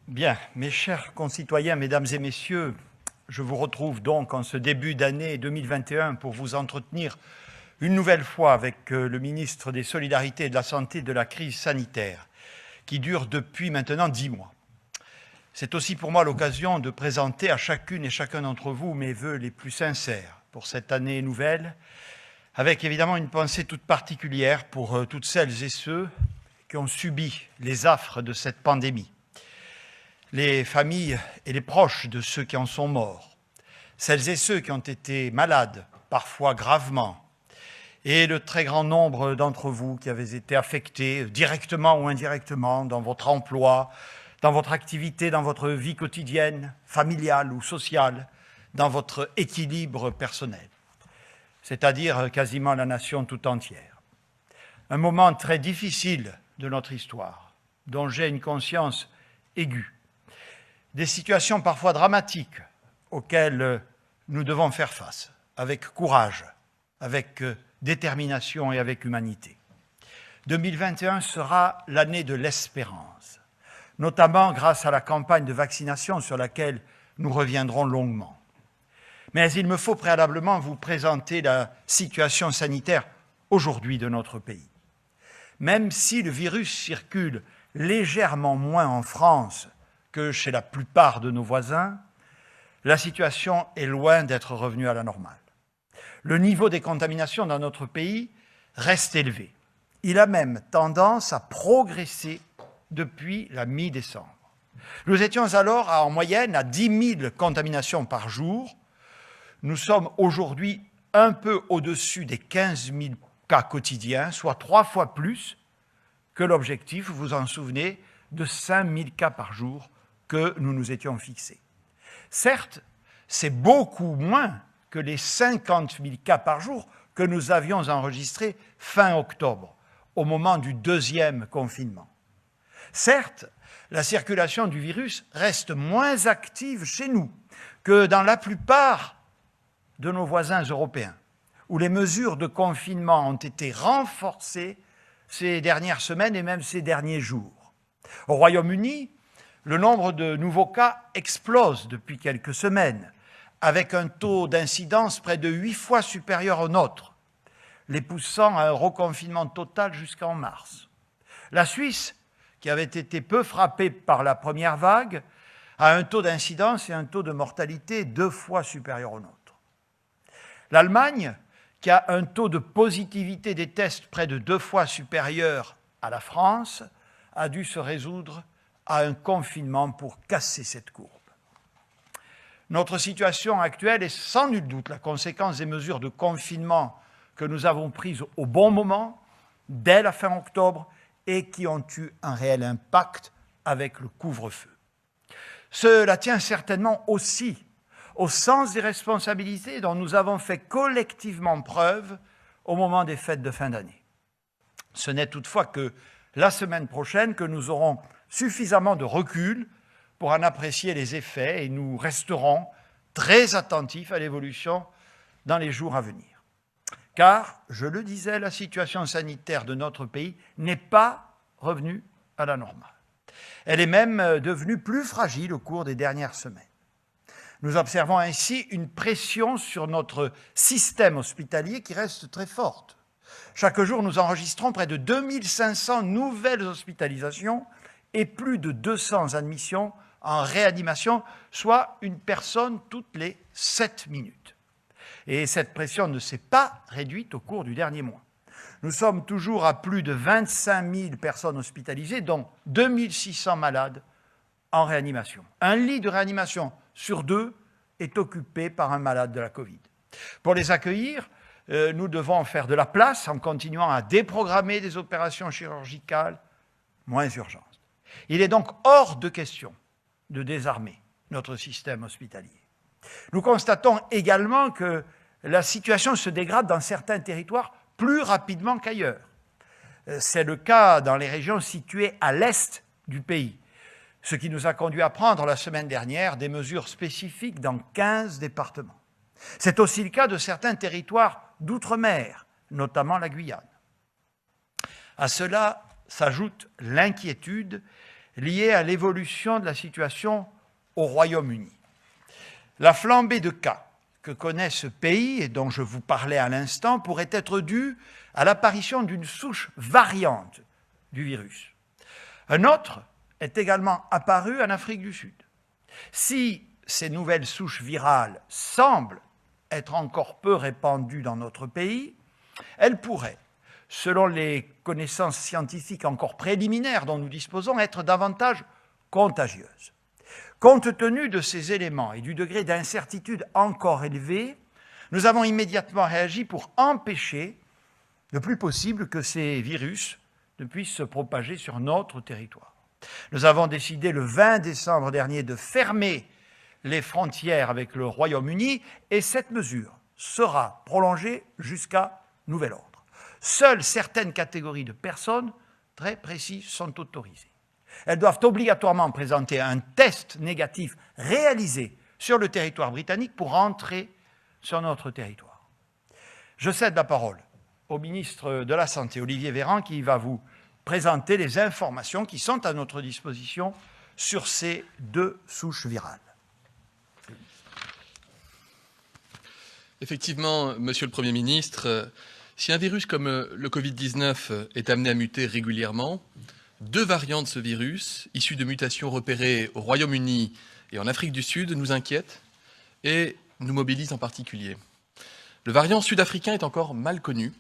Bien, mes chers concitoyens, mesdames et messieurs, je vous retrouve donc en ce début d'année 2021 pour vous entretenir une nouvelle fois avec le ministre des Solidarités et de la Santé de la crise sanitaire qui dure depuis maintenant 10 mois. C'est aussi pour moi l'occasion de présenter à chacune et chacun d'entre vous mes vœux les plus sincères pour cette année nouvelle, avec évidemment une pensée toute particulière pour toutes celles et ceux qui ont subi les affres de cette pandémie, les familles et les proches de ceux qui en sont morts, celles et ceux qui ont été malades, parfois gravement, et le très grand nombre d'entre vous qui avez été affectés directement ou indirectement dans votre emploi, dans votre activité, dans votre vie quotidienne, familiale ou sociale, dans votre équilibre personnel, c'est-à-dire quasiment la nation tout entière. Un moment très difficile de notre histoire, dont j'ai une conscience aiguë. Des situations parfois dramatiques auxquelles nous devons faire face, avec courage, avec détermination et avec humanité. 2021 sera l'année de l'espérance, notamment grâce à la campagne de vaccination sur laquelle nous reviendrons longuement. Mais il me faut préalablement vous présenter la situation sanitaire aujourd'hui de notre pays. Même si le virus circule légèrement moins en France que chez la plupart de nos voisins, la situation est loin d'être revenue à la normale. Le niveau des contaminations dans notre pays reste élevé. Il a même tendance à progresser depuis la mi-décembre. Nous étions alors en moyenne à 10 000 contaminations par jour. Nous sommes aujourd'hui un peu au-dessus des 15 000 cas quotidiens, soit 3 fois plus que l'objectif, vous vous en souvenez, de 5 000 cas par jour que nous nous étions fixés. Certes, c'est beaucoup moins que les 50 000 cas par jour que nous avions enregistrés fin octobre, au moment du deuxième confinement. Certes, la circulation du virus reste moins active chez nous que dans la plupart de nos voisins européens, où les mesures de confinement ont été renforcées ces dernières semaines et même ces derniers jours. Au Royaume-Uni, le nombre de nouveaux cas explose depuis quelques semaines, avec un taux d'incidence près de 8 fois supérieur au nôtre, les poussant à un reconfinement total jusqu'en mars. La Suisse, qui avait été peu frappée par la première vague, a un taux d'incidence et un taux de mortalité 2 fois supérieur au nôtre. L'Allemagne, qui a un taux de positivité des tests près de 2 fois supérieur à la France, a dû se résoudre à un confinement pour casser cette courbe. Notre situation actuelle est sans nul doute la conséquence des mesures de confinement que nous avons prises au bon moment, dès la fin octobre, et qui ont eu un réel impact avec le couvre-feu. Cela tient certainement aussi au sens des responsabilités dont nous avons fait collectivement preuve au moment des fêtes de fin d'année. Ce n'est toutefois que la semaine prochaine que nous aurons suffisamment de recul pour en apprécier les effets et nous resterons très attentifs à l'évolution dans les jours à venir. Car, je le disais, la situation sanitaire de notre pays n'est pas revenue à la normale. Elle est même devenue plus fragile au cours des dernières semaines. Nous observons ainsi une pression sur notre système hospitalier qui reste très forte. Chaque jour, nous enregistrons près de 2500 nouvelles hospitalisations et plus de 200 admissions en réanimation, soit une personne toutes les 7 minutes. Et cette pression ne s'est pas réduite au cours du dernier mois. Nous sommes toujours à plus de 25 000 personnes hospitalisées, dont 2600 malades en réanimation. Un lit de réanimation sur 2 est occupé par un malade de la Covid. Pour les accueillir, nous devons faire de la place en continuant à déprogrammer des opérations chirurgicales moins urgentes. Il est donc hors de question de désarmer notre système hospitalier. Nous constatons également que la situation se dégrade dans certains territoires plus rapidement qu'ailleurs. C'est le cas dans les régions situées à l'est du pays, ce qui nous a conduit à prendre la semaine dernière des mesures spécifiques dans 15 départements. C'est aussi le cas de certains territoires d'outre-mer, notamment la Guyane. À cela s'ajoute l'inquiétude liée à l'évolution de la situation au Royaume-Uni. La flambée de cas que connaît ce pays, et dont je vous parlais à l'instant, pourrait être due à l'apparition d'une souche variante du virus. Un autre est également apparu en Afrique du Sud. Si ces nouvelles souches virales semblent être encore peu répandues dans notre pays, elles pourraient, selon les connaissances scientifiques encore préliminaires dont nous disposons, être davantage contagieuses. Compte tenu de ces éléments et du degré d'incertitude encore élevé, nous avons immédiatement réagi pour empêcher le plus possible que ces virus ne puissent se propager sur notre territoire. Nous avons décidé le 20 décembre dernier de fermer les frontières avec le Royaume-Uni et cette mesure sera prolongée jusqu'à nouvel ordre. Seules certaines catégories de personnes très précises sont autorisées. Elles doivent obligatoirement présenter un test négatif réalisé sur le territoire britannique pour entrer sur notre territoire. Je cède la parole au ministre de la Santé, Olivier Véran, qui va vous présenter les informations qui sont à notre disposition sur ces deux souches virales. Effectivement, Monsieur le Premier ministre, si un virus comme le Covid-19 est amené à muter régulièrement, deux variants de ce virus, issus de mutations repérées au Royaume-Uni et en Afrique du Sud, nous inquiètent et nous mobilisent en particulier. Le variant sud-africain est encore mal connu.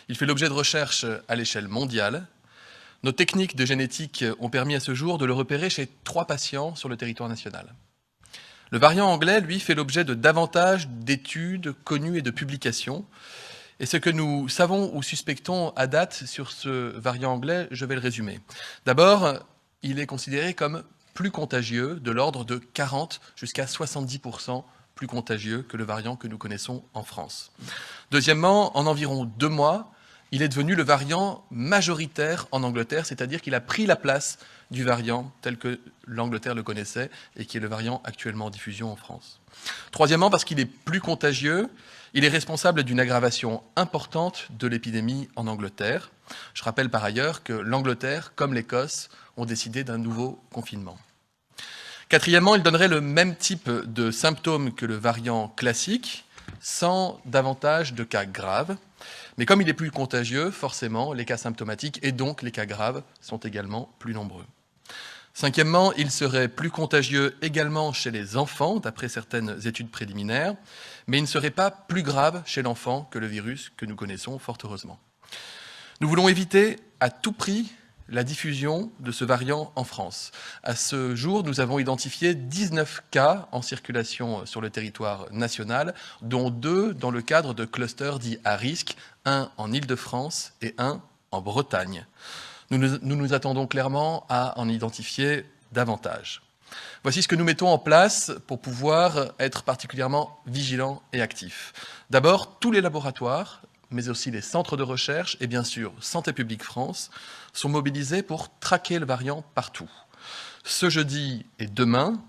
Il fait l'objet de recherches à l'échelle mondiale. Nos techniques de génétique ont permis à ce jour de le repérer chez 3 patients sur le territoire national. Le variant anglais, lui, fait l'objet de davantage d'études connues et de publications. Et ce que nous savons ou suspectons à date sur ce variant anglais, je vais le résumer. D'abord, il est considéré comme plus contagieux, de l'ordre de 40 jusqu'à 70% plus contagieux que le variant que nous connaissons en France. Deuxièmement, en environ 2 mois, il est devenu le variant majoritaire en Angleterre, c'est-à-dire qu'il a pris la place du variant tel que l'Angleterre le connaissait et qui est le variant actuellement en diffusion en France. Troisièmement, parce qu'il est plus contagieux, il est responsable d'une aggravation importante de l'épidémie en Angleterre. Je rappelle par ailleurs que l'Angleterre, comme l'Écosse, ont décidé d'un nouveau confinement. Quatrièmement, il donnerait le même type de symptômes que le variant classique, sans davantage de cas graves. Mais comme il est plus contagieux, forcément, les cas symptomatiques et donc les cas graves sont également plus nombreux. Cinquièmement, il serait plus contagieux également chez les enfants, d'après certaines études préliminaires, mais il ne serait pas plus grave chez l'enfant que le virus que nous connaissons, fort heureusement. Nous voulons éviter à tout prix la diffusion de ce variant en France. À ce jour, nous avons identifié 19 cas en circulation sur le territoire national, dont 2 dans le cadre de clusters dits à risque, un en Île-de-France et un en Bretagne. Nous nous attendons clairement à en identifier davantage. Voici ce que nous mettons en place pour pouvoir être particulièrement vigilants et actifs. D'abord, tous les laboratoires, mais aussi les centres de recherche et bien sûr Santé publique France, sont mobilisés pour traquer le variant partout. Ce jeudi et demain,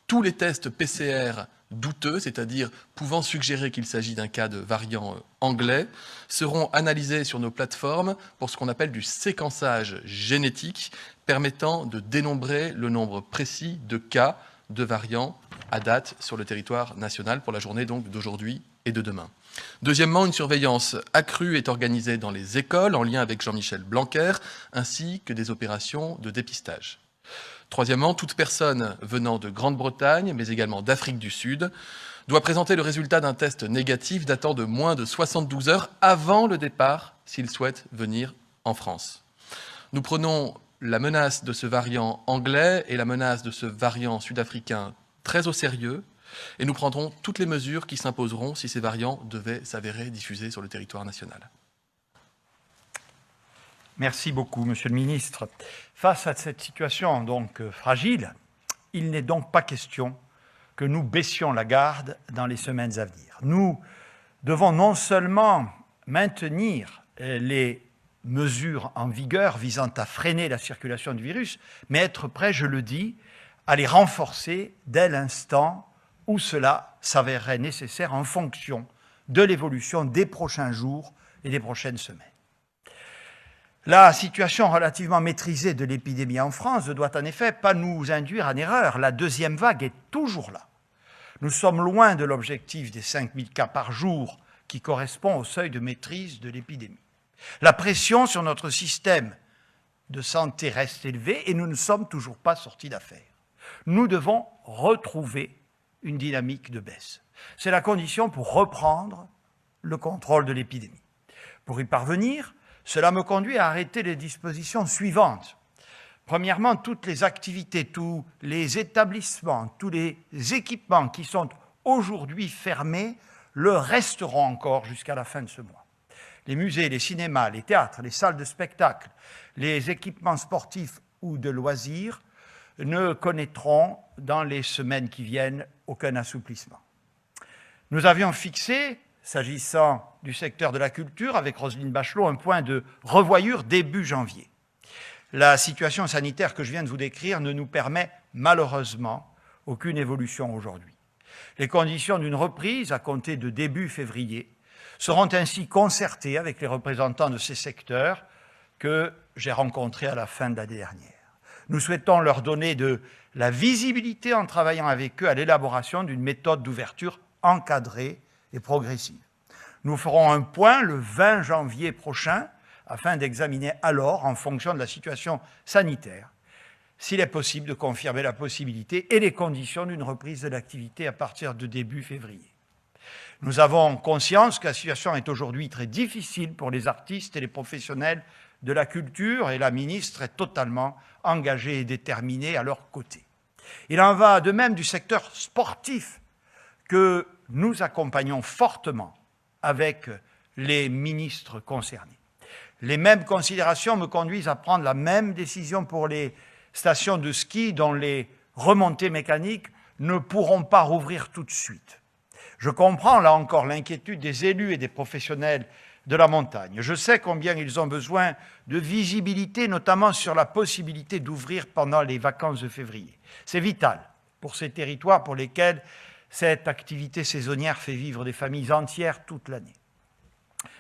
tous les tests PCR douteux, c'est-à-dire pouvant suggérer qu'il s'agit d'un cas de variant anglais, seront analysés sur nos plateformes pour ce qu'on appelle du séquençage génétique, permettant de dénombrer le nombre précis de cas de variants à date sur le territoire national pour la journée donc d'aujourd'hui et de demain. Deuxièmement, une surveillance accrue est organisée dans les écoles en lien avec Jean-Michel Blanquer, ainsi que des opérations de dépistage. Troisièmement, toute personne venant de Grande-Bretagne, mais également d'Afrique du Sud, doit présenter le résultat d'un test négatif datant de moins de 72 heures avant le départ s'il souhaite venir en France. Nous prenons la menace de ce variant anglais et la menace de ce variant sud-africain très au sérieux et nous prendrons toutes les mesures qui s'imposeront si ces variants devaient s'avérer diffusés sur le territoire national. Merci beaucoup, Monsieur le Ministre. Face à cette situation donc fragile, il n'est donc pas question que nous baissions la garde dans les semaines à venir. Nous devons non seulement maintenir les mesures en vigueur visant à freiner la circulation du virus, mais être prêts, je le dis, à les renforcer dès l'instant où cela s'avérerait nécessaire en fonction de l'évolution des prochains jours et des prochaines semaines. La situation relativement maîtrisée de l'épidémie en France ne doit en effet pas nous induire en erreur. La deuxième vague est toujours là. Nous sommes loin de l'objectif des 5000 cas par jour qui correspond au seuil de maîtrise de l'épidémie. La pression sur notre système de santé reste élevée et nous ne sommes toujours pas sortis d'affaire. Nous devons retrouver une dynamique de baisse. C'est la condition pour reprendre le contrôle de l'épidémie. Pour y parvenir, cela me conduit à arrêter les dispositions suivantes. Premièrement, toutes les activités, tous les établissements, tous les équipements qui sont aujourd'hui fermés le resteront encore jusqu'à la fin de ce mois. Les musées, les cinémas, les théâtres, les salles de spectacle, les équipements sportifs ou de loisirs ne connaîtront dans les semaines qui viennent aucun assouplissement. Nous avions fixé, s'agissant du secteur de la culture, avec Roselyne Bachelot, un point de revoyure début janvier. La situation sanitaire que je viens de vous décrire ne nous permet malheureusement aucune évolution aujourd'hui. Les conditions d'une reprise à compter de début février seront ainsi concertées avec les représentants de ces secteurs que j'ai rencontrés à la fin de l'année dernière. Nous souhaitons leur donner de la visibilité en travaillant avec eux à l'élaboration d'une méthode d'ouverture encadrée et progressive. Nous ferons un point le 20 janvier prochain afin d'examiner alors, en fonction de la situation sanitaire, s'il est possible de confirmer la possibilité et les conditions d'une reprise de l'activité à partir de début février. Nous avons conscience que la situation est aujourd'hui très difficile pour les artistes et les professionnels de la culture et la ministre est totalement engagée et déterminée à leur côté. Il en va de même du secteur sportif que nous accompagnons fortement avec les ministres concernés. Les mêmes considérations me conduisent à prendre la même décision pour les stations de ski dont les remontées mécaniques ne pourront pas rouvrir tout de suite. Je comprends là encore l'inquiétude des élus et des professionnels de la montagne. Je sais combien ils ont besoin de visibilité, notamment sur la possibilité d'ouvrir pendant les vacances de février. C'est vital pour ces territoires pour lesquels cette activité saisonnière fait vivre des familles entières toute l'année.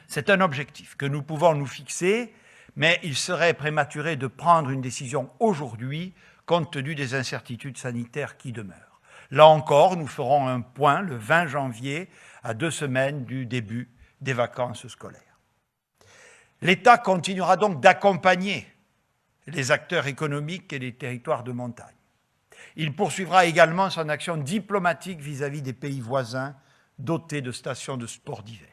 C'est un objectif que nous pouvons nous fixer, mais il serait prématuré de prendre une décision aujourd'hui compte tenu des incertitudes sanitaires qui demeurent. Là encore, nous ferons un point le 20 janvier, à 2 semaines du début des vacances scolaires. L'État continuera donc d'accompagner les acteurs économiques et les territoires de montagne. Il poursuivra également son action diplomatique vis-à-vis des pays voisins dotés de stations de sport d'hiver.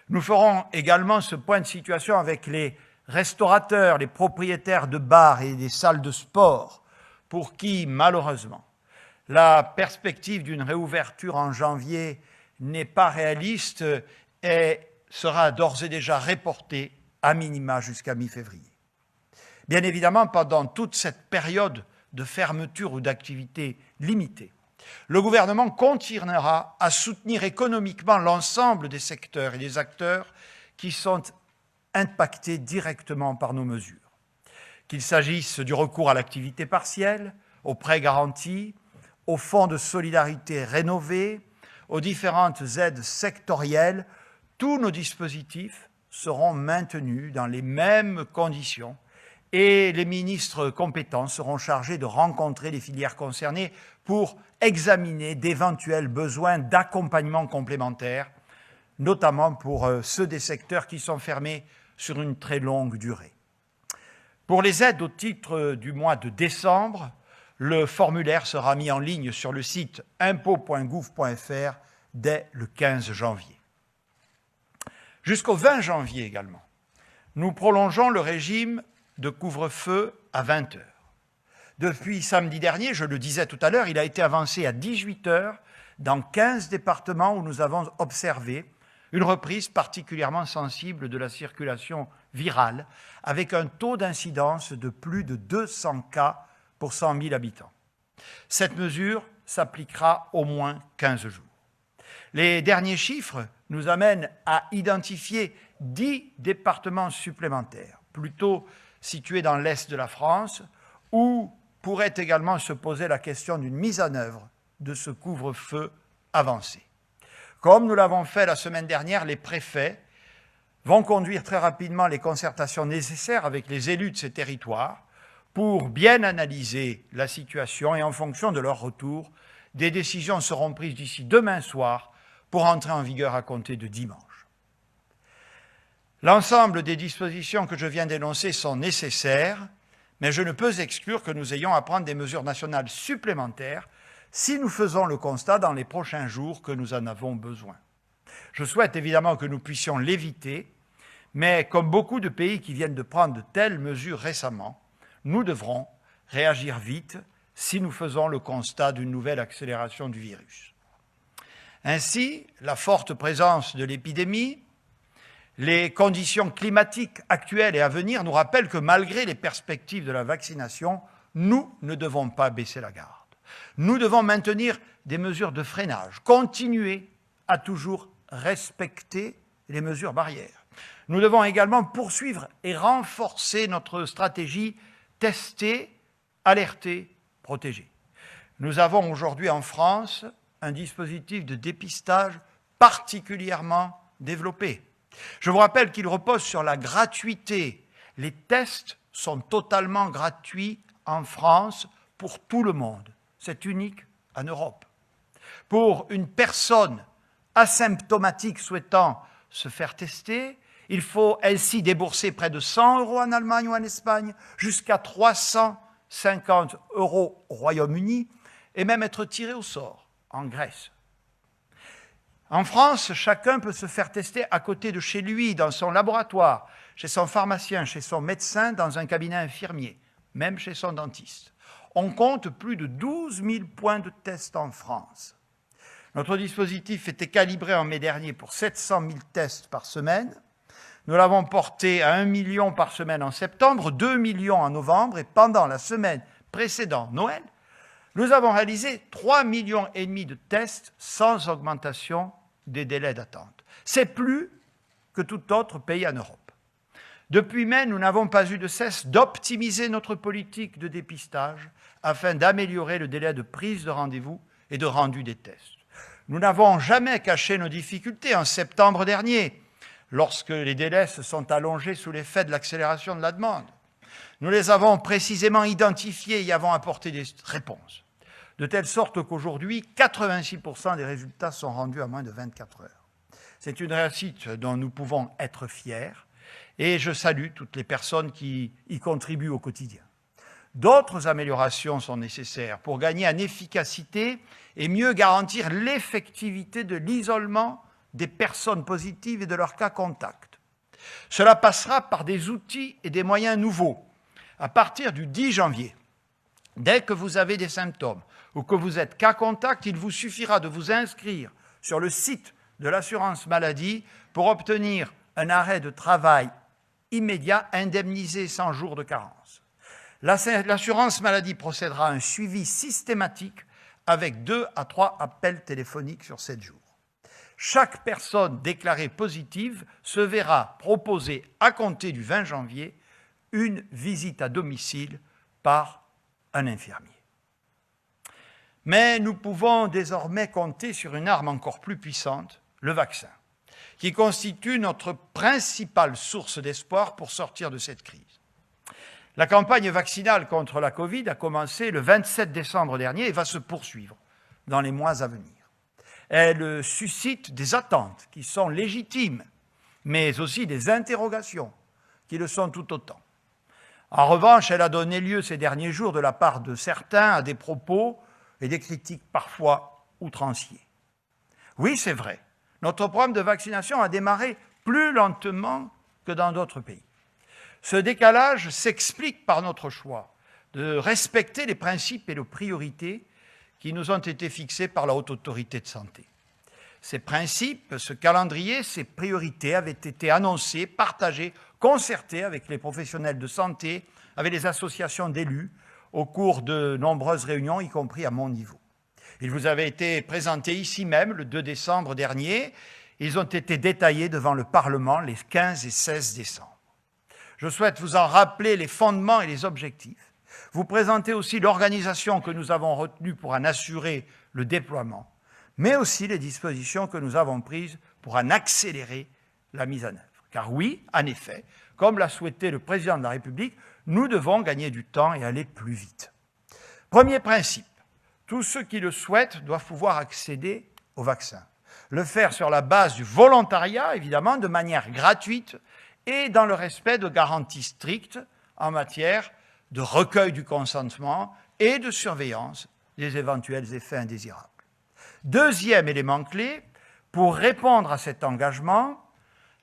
Nous ferons également ce point de situation avec les restaurateurs, les propriétaires de bars et des salles de sport, pour qui, malheureusement, la perspective d'une réouverture en janvier n'est pas réaliste et sera d'ores et déjà reportée à minima jusqu'à mi-février. Bien évidemment, pendant toute cette période de fermeture ou d'activité limitée, le gouvernement continuera à soutenir économiquement l'ensemble des secteurs et des acteurs qui sont impactés directement par nos mesures. Qu'il s'agisse du recours à l'activité partielle, aux prêts garantis, aux fonds de solidarité rénovés, aux différentes aides sectorielles, tous nos dispositifs seront maintenus dans les mêmes conditions et les ministres compétents seront chargés de rencontrer les filières concernées pour examiner d'éventuels besoins d'accompagnement complémentaire, notamment pour ceux des secteurs qui sont fermés sur une très longue durée. Pour les aides au titre du mois de décembre, le formulaire sera mis en ligne sur le site impôts.gouv.fr dès le 15 janvier. Jusqu'au 20 janvier également, nous prolongeons le régime de couvre-feu à 20 heures. Depuis samedi dernier, je le disais tout à l'heure, il a été avancé à 18 heures dans 15 départements où nous avons observé une reprise particulièrement sensible de la circulation virale, avec un taux d'incidence de plus de 200 cas pour 100 000 habitants. Cette mesure s'appliquera au moins 15 jours. Les derniers chiffres nous amènent à identifier 10 départements supplémentaires, plutôt situés dans l'est de la France, où pourrait également se poser la question d'une mise en œuvre de ce couvre-feu avancé. Comme nous l'avons fait la semaine dernière, les préfets vont conduire très rapidement les concertations nécessaires avec les élus de ces territoires pour bien analyser la situation et en fonction de leur retour, des décisions seront prises d'ici demain soir pour entrer en vigueur à compter de dimanche. L'ensemble des dispositions que je viens d'énoncer sont nécessaires, mais je ne peux exclure que nous ayons à prendre des mesures nationales supplémentaires si nous faisons le constat dans les prochains jours que nous en avons besoin. Je souhaite évidemment que nous puissions l'éviter, mais comme beaucoup de pays qui viennent de prendre de telles mesures récemment, nous devrons réagir vite si nous faisons le constat d'une nouvelle accélération du virus. Ainsi, la forte présence de l'épidémie, les conditions climatiques actuelles et à venir nous rappellent que malgré les perspectives de la vaccination, nous ne devons pas baisser la garde. Nous devons maintenir des mesures de freinage, continuer à toujours respecter les mesures barrières. Nous devons également poursuivre et renforcer notre stratégie tester, alerter, protéger. Nous avons aujourd'hui en France un dispositif de dépistage particulièrement développé. Je vous rappelle qu'il repose sur la gratuité. Les tests sont totalement gratuits en France pour tout le monde. C'est unique en Europe. Pour une personne asymptomatique souhaitant se faire tester, il faut ainsi débourser près de 100 € en Allemagne ou en Espagne, jusqu'à 350 € au Royaume-Uni, et même être tiré au sort en Grèce. En France, chacun peut se faire tester à côté de chez lui, dans son laboratoire, chez son pharmacien, chez son médecin, dans un cabinet infirmier, même chez son dentiste. On compte plus de 12 000 points de test en France. Notre dispositif était calibré en mai dernier pour 700 000 tests par semaine. Nous l'avons porté à 1 million par semaine en septembre, 2 millions en novembre, et pendant la semaine précédant Noël, nous avons réalisé 3,5 millions de tests sans augmentation des délais d'attente. C'est plus que tout autre pays en Europe. Depuis mai, nous n'avons pas eu de cesse d'optimiser notre politique de dépistage afin d'améliorer le délai de prise de rendez-vous et de rendu des tests. Nous n'avons jamais caché nos difficultés en septembre dernier, lorsque les délais se sont allongés sous l'effet de l'accélération de la demande. Nous les avons précisément identifiés et y avons apporté des réponses, de telle sorte qu'aujourd'hui, 86% des résultats sont rendus à moins de 24 heures. C'est une réussite dont nous pouvons être fiers et je salue toutes les personnes qui y contribuent au quotidien. D'autres améliorations sont nécessaires pour gagner en efficacité et mieux garantir l'effectivité de l'isolement des personnes positives et de leurs cas contacts. Cela passera par des outils et des moyens nouveaux. À partir du 10 janvier, dès que vous avez des symptômes ou que vous êtes cas contact, il vous suffira de vous inscrire sur le site de l'assurance maladie pour obtenir un arrêt de travail immédiat indemnisé sans jour de carence. L'assurance maladie procédera à un suivi systématique avec 2 à 3 appels téléphoniques sur 7 jours. Chaque personne déclarée positive se verra proposer, à compter du 20 janvier, une visite à domicile par un infirmier. Mais nous pouvons désormais compter sur une arme encore plus puissante, le vaccin, qui constitue notre principale source d'espoir pour sortir de cette crise. La campagne vaccinale contre la Covid a commencé le 27 décembre dernier et va se poursuivre dans les mois à venir. Elle suscite des attentes qui sont légitimes, mais aussi des interrogations qui le sont tout autant. En revanche, elle a donné lieu ces derniers jours de la part de certains à des propos et des critiques parfois outranciers. Oui, c'est vrai, notre programme de vaccination a démarré plus lentement que dans d'autres pays. Ce décalage s'explique par notre choix de respecter les principes et les priorités qui nous ont été fixés par la Haute Autorité de Santé. Ces principes, ce calendrier, ces priorités avaient été annoncés, partagés, concertés avec les professionnels de santé, avec les associations d'élus, au cours de nombreuses réunions, y compris à mon niveau. Ils vous avaient été présentés ici même le 2 décembre dernier. Ils ont été détaillés devant le Parlement les 15 et 16 décembre. Je souhaite vous en rappeler les fondements et les objectifs. Vous présenter aussi l'organisation que nous avons retenue pour en assurer le déploiement, mais aussi les dispositions que nous avons prises pour en accélérer la mise en œuvre. Car oui, en effet, comme l'a souhaité le président de la République, nous devons gagner du temps et aller plus vite. Premier principe, tous ceux qui le souhaitent doivent pouvoir accéder au vaccin. Le faire sur la base du volontariat, évidemment, de manière gratuite et dans le respect de garanties strictes en matière de recueil du consentement et de surveillance des éventuels effets indésirables. Deuxième élément clé, pour répondre à cet engagement,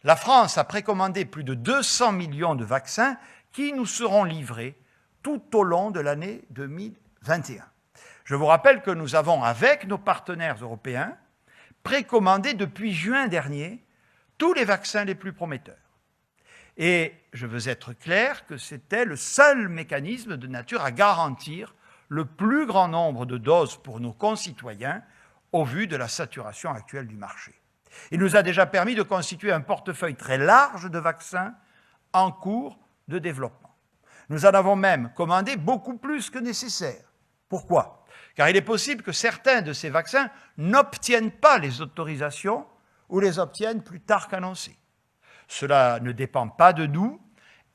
la France a précommandé plus de 200 millions de vaccins qui nous seront livrés tout au long de l'année 2021. Je vous rappelle que nous avons, avec nos partenaires européens, précommandé depuis juin dernier tous les vaccins les plus prometteurs. Et je veux être clair que c'était le seul mécanisme de nature à garantir le plus grand nombre de doses pour nos concitoyens au vu de la saturation actuelle du marché. Il nous a déjà permis de constituer un portefeuille très large de vaccins en cours de développement. Nous en avons même commandé beaucoup plus que nécessaire. Pourquoi ? Car il est possible que certains de ces vaccins n'obtiennent pas les autorisations ou les obtiennent plus tard qu'annoncé. Cela ne dépend pas de nous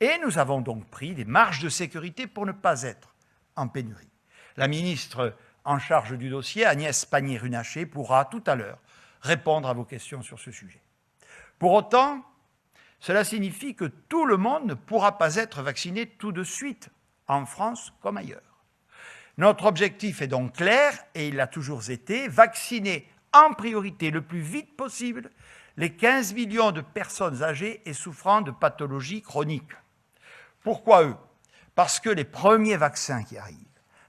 et nous avons donc pris des marges de sécurité pour ne pas être en pénurie. La ministre en charge du dossier, Agnès Pannier-Runacher, pourra tout à l'heure répondre à vos questions sur ce sujet. Pour autant, cela signifie que tout le monde ne pourra pas être vacciné tout de suite, en France comme ailleurs. Notre objectif est donc clair, et il l'a toujours été, vacciner en priorité le plus vite possible les 15 millions de personnes âgées et souffrant de pathologies chroniques. Pourquoi eux ? Parce que les premiers vaccins qui arrivent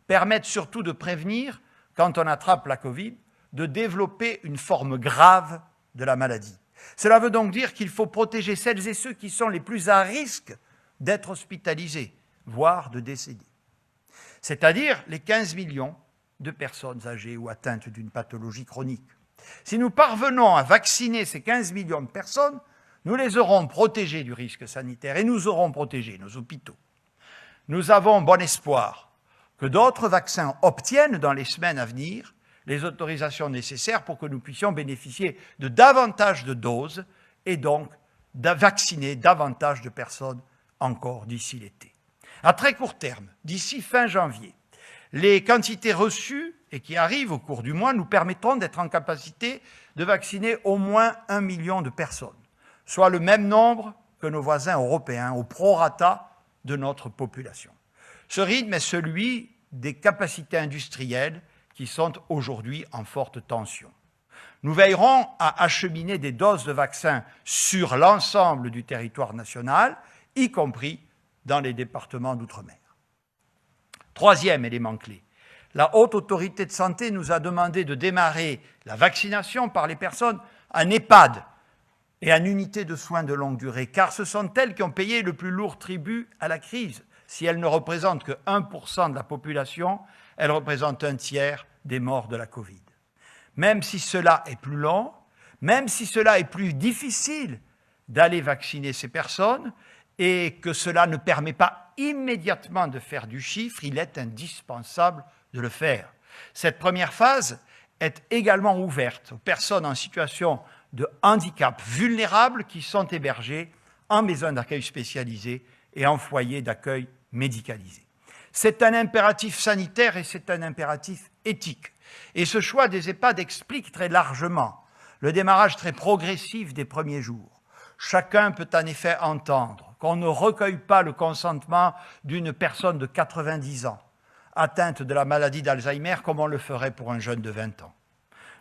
permettent surtout de prévenir, quand on attrape la Covid, de développer une forme grave de la maladie. Cela veut donc dire qu'il faut protéger celles et ceux qui sont les plus à risque d'être hospitalisés, voire de décéder. C'est-à-dire les 15 millions de personnes âgées ou atteintes d'une pathologie chronique. Si nous parvenons à vacciner ces 15 millions de personnes, nous les aurons protégées du risque sanitaire et nous aurons protégé nos hôpitaux. Nous avons bon espoir que d'autres vaccins obtiennent dans les semaines à venir les autorisations nécessaires pour que nous puissions bénéficier de davantage de doses et donc vacciner davantage de personnes encore d'ici l'été. À très court terme, d'ici fin janvier, les quantités reçues et qui arrivent au cours du mois nous permettront d'être en capacité de vacciner au moins 1 million de personnes, soit le même nombre que nos voisins européens au prorata de notre population. Ce rythme est celui des capacités industrielles qui sont aujourd'hui en forte tension. Nous veillerons à acheminer des doses de vaccins sur l'ensemble du territoire national, y compris dans les départements d'outre-mer. Troisième élément clé, la Haute Autorité de Santé nous a demandé de démarrer la vaccination par les personnes en EHPAD et en unité de soins de longue durée, car ce sont elles qui ont payé le plus lourd tribut à la crise. Si elles ne représentent que 1% de la population, elles représentent un tiers des morts de la Covid. Même si cela est plus long, même si cela est plus difficile d'aller vacciner ces personnes et que cela ne permet pas immédiatement de faire du chiffre, il est indispensable de le faire. Cette première phase est également ouverte aux personnes en situation de handicap vulnérables qui sont hébergées en maison d'accueil spécialisée et en foyer d'accueil médicalisé. C'est un impératif sanitaire et c'est un impératif éthique. Et ce choix des EHPAD explique très largement le démarrage très progressif des premiers jours. Chacun peut en effet entendre qu'on ne recueille pas le consentement d'une personne de 90 ans atteinte de la maladie d'Alzheimer comme on le ferait pour un jeune de 20 ans.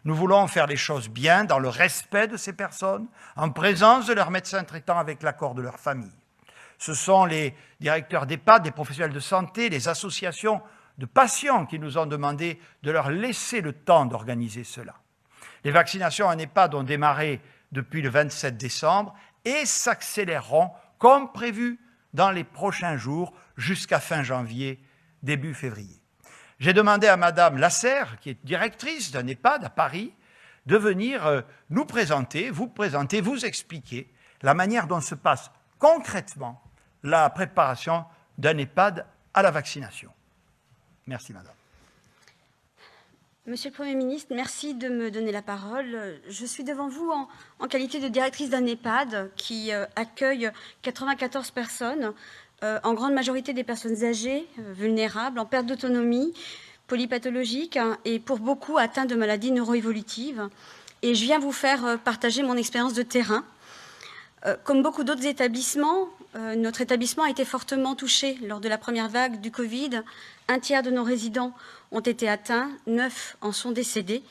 Nous voulons faire les choses bien, dans le respect de ces personnes, en présence de leurs médecins traitants avec l'accord de leur famille. Ce sont les directeurs d'EHPAD, les professionnels de santé, les associations de patients qui nous ont demandé de leur laisser le temps d'organiser cela. Les vaccinations en EHPAD ont démarré depuis le 27 décembre et s'accéléreront comme prévu dans les prochains jours jusqu'à fin janvier, début février. J'ai demandé à Madame Lasserre, qui est directrice d'un EHPAD à Paris, de venir nous présenter, vous expliquer la manière dont se passe concrètement la préparation d'un EHPAD à la vaccination. Merci, Madame. Monsieur le Premier ministre, merci de me donner la parole. Je suis devant vous en qualité de directrice d'un EHPAD qui accueille 94 personnes, en grande majorité des personnes âgées, vulnérables, en perte d'autonomie, polypathologiques et pour beaucoup atteints de maladies neuroévolutives. Et je viens vous faire partager mon expérience de terrain. Comme beaucoup d'autres établissements, notre établissement a été fortement touché lors de la première vague du Covid. Un tiers de nos résidents ont été atteints, 9 en sont décédés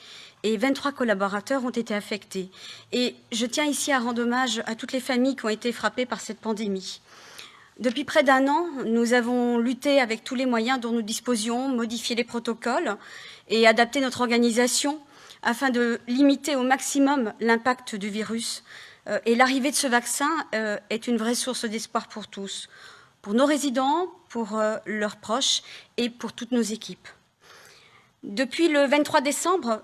et 23 collaborateurs ont été affectés. Et je tiens ici à rendre hommage à toutes les familles qui ont été frappées par cette pandémie. Depuis près d'un an, nous avons lutté avec tous les moyens dont nous disposions, modifié les protocoles et adapté notre organisation afin de limiter au maximum l'impact du virus. Et l'arrivée de ce vaccin est une vraie source d'espoir pour tous, pour nos résidents, pour leurs proches et pour toutes nos équipes. Depuis le 23 décembre,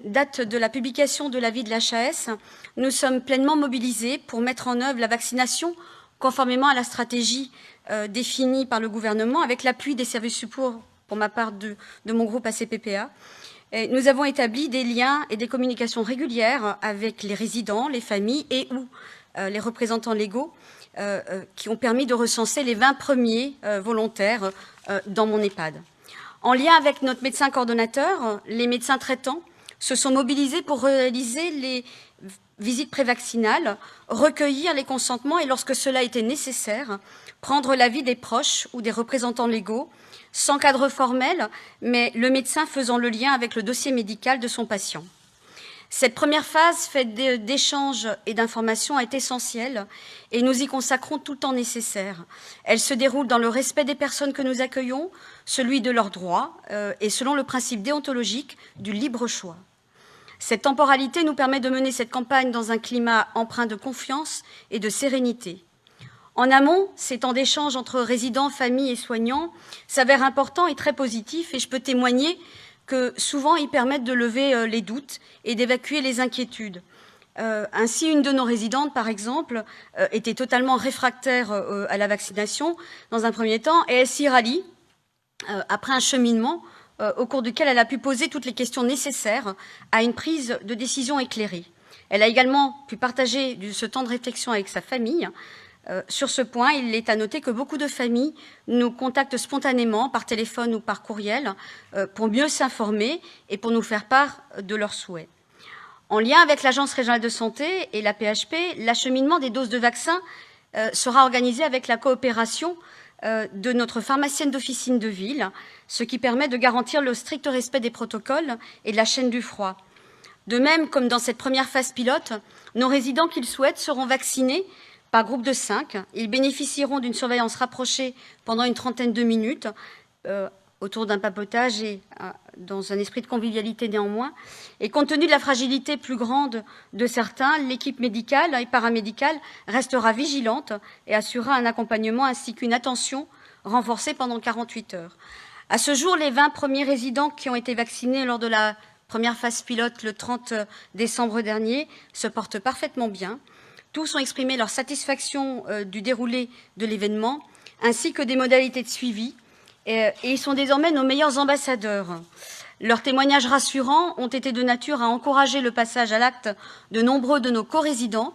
date de la publication de l'avis de l'HAS, nous sommes pleinement mobilisés pour mettre en œuvre la vaccination conformément à la stratégie définie par le gouvernement, avec l'appui des services support, pour ma part, de mon groupe ACPPA. Et nous avons établi des liens et des communications régulières avec les résidents, les familles et ou les représentants légaux qui ont permis de recenser les 20 premiers volontaires dans mon EHPAD. En lien avec notre médecin coordonnateur, les médecins traitants se sont mobilisés pour réaliser les visites prévaccinales, recueillir les consentements et, lorsque cela était nécessaire, prendre l'avis des proches ou des représentants légaux, sans cadre formel, mais le médecin faisant le lien avec le dossier médical de son patient. Cette première phase faite d'échanges et d'informations est essentielle et nous y consacrons tout le temps nécessaire. Elle se déroule dans le respect des personnes que nous accueillons, celui de leurs droits et selon le principe déontologique du libre choix. Cette temporalité nous permet de mener cette campagne dans un climat empreint de confiance et de sérénité. En amont, ces temps d'échange entre résidents, familles et soignants s'avèrent importants et très positifs, et je peux témoigner que souvent ils permettent de lever les doutes et d'évacuer les inquiétudes. Ainsi, une de nos résidentes, par exemple, était totalement réfractaire à la vaccination dans un premier temps, et elle s'y rallie après un cheminement au cours duquel elle a pu poser toutes les questions nécessaires à une prise de décision éclairée. Elle a également pu partager ce temps de réflexion avec sa famille. Sur ce point, il est à noter que beaucoup de familles nous contactent spontanément par téléphone ou par courriel pour mieux s'informer et pour nous faire part de leurs souhaits. En lien avec l'Agence régionale de santé et la PHP, l'acheminement des doses de vaccins sera organisé avec la coopération de notre pharmacienne d'officine de ville, ce qui permet de garantir le strict respect des protocoles et de la chaîne du froid. De même, comme dans cette première phase pilote, nos résidents qui le souhaitent seront vaccinés par groupe de 5. Ils bénéficieront d'une surveillance rapprochée pendant une trentaine de minutes, autour d'un papotage et dans un esprit de convivialité néanmoins. Et compte tenu de la fragilité plus grande de certains, l'équipe médicale et paramédicale restera vigilante et assurera un accompagnement ainsi qu'une attention renforcée pendant 48 heures. À ce jour, les 20 premiers résidents qui ont été vaccinés lors de la première phase pilote le 30 décembre dernier se portent parfaitement bien. Tous ont exprimé leur satisfaction du déroulé de l'événement, ainsi que des modalités de suivi, et ils sont désormais nos meilleurs ambassadeurs. Leurs témoignages rassurants ont été de nature à encourager le passage à l'acte de nombreux de nos co-résidents,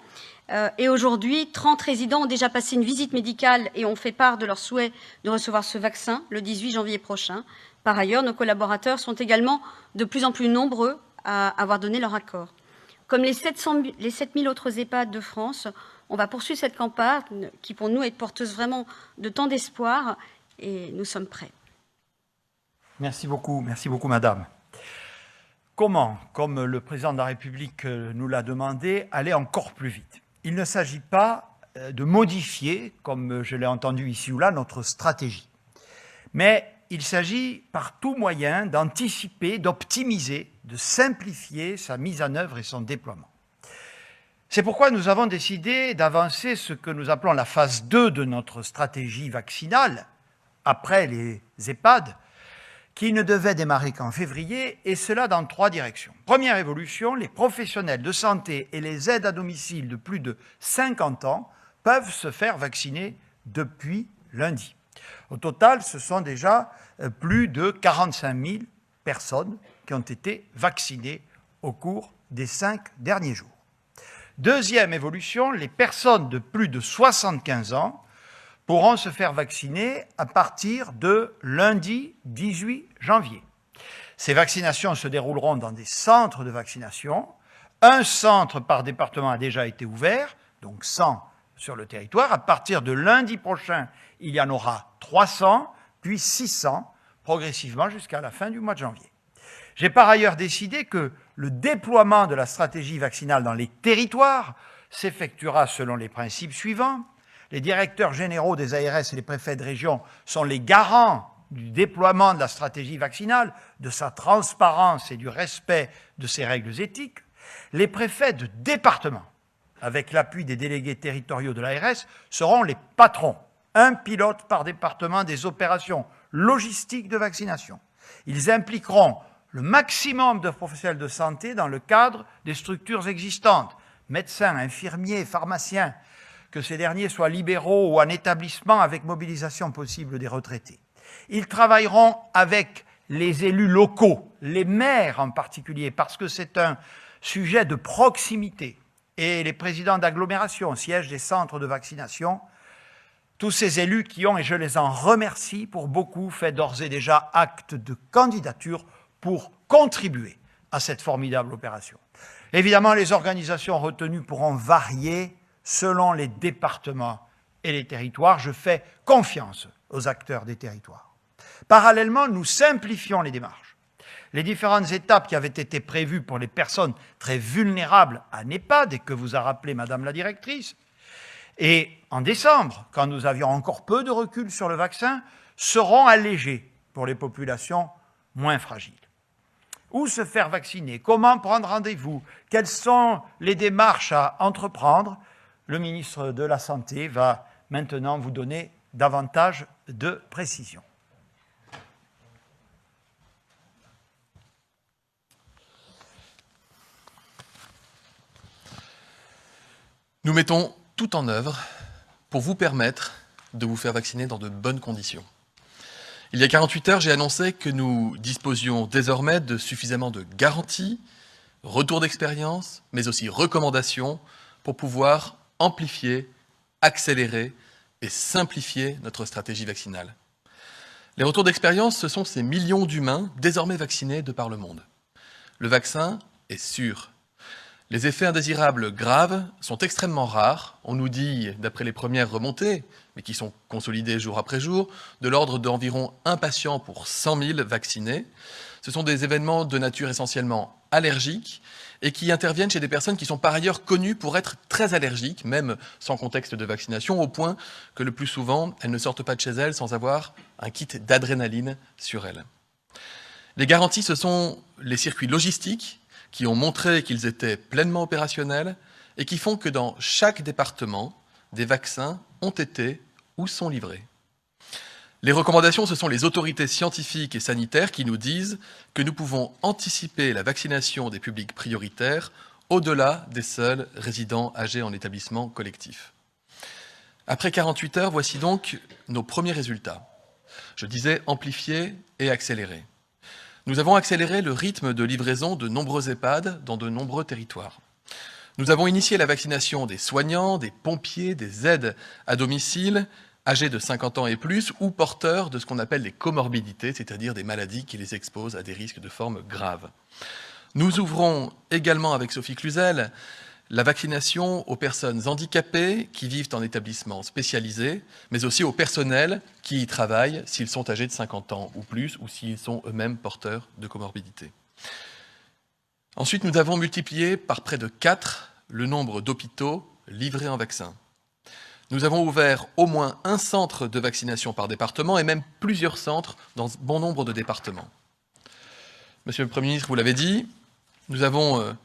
et aujourd'hui, 30 résidents ont déjà passé une visite médicale et ont fait part de leur souhait de recevoir ce vaccin le 18 janvier prochain. Par ailleurs, nos collaborateurs sont également de plus en plus nombreux à avoir donné leur accord. Comme les 7000 autres EHPAD de France, on va poursuivre cette campagne qui, pour nous, est porteuse vraiment de tant d'espoir et nous sommes prêts. Merci beaucoup, madame. Comment, comme le président de la République nous l'a demandé, aller encore plus vite? Il ne s'agit pas de modifier, comme je l'ai entendu ici ou là, notre stratégie. Mais il s'agit par tout moyen d'anticiper, d'optimiser, de simplifier sa mise en œuvre et son déploiement. C'est pourquoi nous avons décidé d'avancer ce que nous appelons la phase 2 de notre stratégie vaccinale, après les EHPAD, qui ne devait démarrer qu'en février, et cela dans 3 directions. Première évolution, les professionnels de santé et les aides à domicile de plus de 50 ans peuvent se faire vacciner depuis lundi. Au total, ce sont déjà plus de 45 000 personnes qui ont été vaccinés au cours des 5 derniers jours. Deuxième évolution, les personnes de plus de 75 ans pourront se faire vacciner à partir de lundi 18 janvier. Ces vaccinations se dérouleront dans des centres de vaccination. Un centre par département a déjà été ouvert, donc 100 sur le territoire. À partir de lundi prochain, il y en aura 300, puis 600, progressivement jusqu'à la fin du mois de janvier. J'ai par ailleurs décidé que le déploiement de la stratégie vaccinale dans les territoires s'effectuera selon les principes suivants. Les directeurs généraux des ARS et les préfets de région sont les garants du déploiement de la stratégie vaccinale, de sa transparence et du respect de ses règles éthiques. Les préfets de département, avec l'appui des délégués territoriaux de l'ARS, seront les patrons, un pilote par département des opérations logistiques de vaccination. Ils impliqueront le maximum de professionnels de santé dans le cadre des structures existantes, médecins, infirmiers, pharmaciens, que ces derniers soient libéraux ou en établissement avec mobilisation possible des retraités. Ils travailleront avec les élus locaux, les maires en particulier, parce que c'est un sujet de proximité, et les présidents d'agglomération, sièges des centres de vaccination, tous ces élus qui ont, et je les en remercie pour beaucoup, fait d'ores et déjà acte de candidature pour contribuer à cette formidable opération. Évidemment, les organisations retenues pourront varier selon les départements et les territoires. Je fais confiance aux acteurs des territoires. Parallèlement, nous simplifions les démarches. Les différentes étapes qui avaient été prévues pour les personnes très vulnérables à EHPAD, et que vous a rappelé Madame la directrice, et en décembre, quand nous avions encore peu de recul sur le vaccin, seront allégées pour les populations moins fragiles. Où se faire vacciner? Comment prendre rendez-vous? Quelles sont les démarches à entreprendre? Le ministre de la Santé va maintenant vous donner davantage de précisions. Nous mettons tout en œuvre pour vous permettre de vous faire vacciner dans de bonnes conditions. Il y a 48 heures, j'ai annoncé que nous disposions désormais de suffisamment de garanties, retours d'expérience, mais aussi recommandations pour pouvoir amplifier, accélérer et simplifier notre stratégie vaccinale. Les retours d'expérience, ce sont ces millions d'humains désormais vaccinés de par le monde. Le vaccin est sûr. Les effets indésirables graves sont extrêmement rares. On nous dit, d'après les premières remontées, mais qui sont consolidées jour après jour, de l'ordre d'environ 1 patient pour 100 000 vaccinés. Ce sont des événements de nature essentiellement allergique et qui interviennent chez des personnes qui sont par ailleurs connues pour être très allergiques, même sans contexte de vaccination, au point que le plus souvent, elles ne sortent pas de chez elles sans avoir un kit d'adrénaline sur elles. Les garanties, ce sont les circuits logistiques qui ont montré qu'ils étaient pleinement opérationnels et qui font que dans chaque département, des vaccins ont été ou sont livrés. Les recommandations, ce sont les autorités scientifiques et sanitaires qui nous disent que nous pouvons anticiper la vaccination des publics prioritaires au-delà des seuls résidents âgés en établissement collectif. Après 48 heures, voici donc nos premiers résultats. Je disais amplifier et accélérer. Nous avons accéléré le rythme de livraison de nombreux EHPAD dans de nombreux territoires. Nous avons initié la vaccination des soignants, des pompiers, des aides à domicile, âgés de 50 ans et plus, ou porteurs de ce qu'on appelle les comorbidités, c'est-à-dire des maladies qui les exposent à des risques de forme grave. Nous ouvrons également avec Sophie Cluzel la vaccination aux personnes handicapées qui vivent en établissement spécialisé, mais aussi au personnel qui y travaillent s'ils sont âgés de 50 ans ou plus, ou s'ils sont eux-mêmes porteurs de comorbidités. Ensuite, nous avons multiplié par près de 4 le nombre d'hôpitaux livrés en vaccins. Nous avons ouvert au moins un centre de vaccination par département et même plusieurs centres dans bon nombre de départements. Monsieur le Premier ministre, vous l'avez dit, nous avons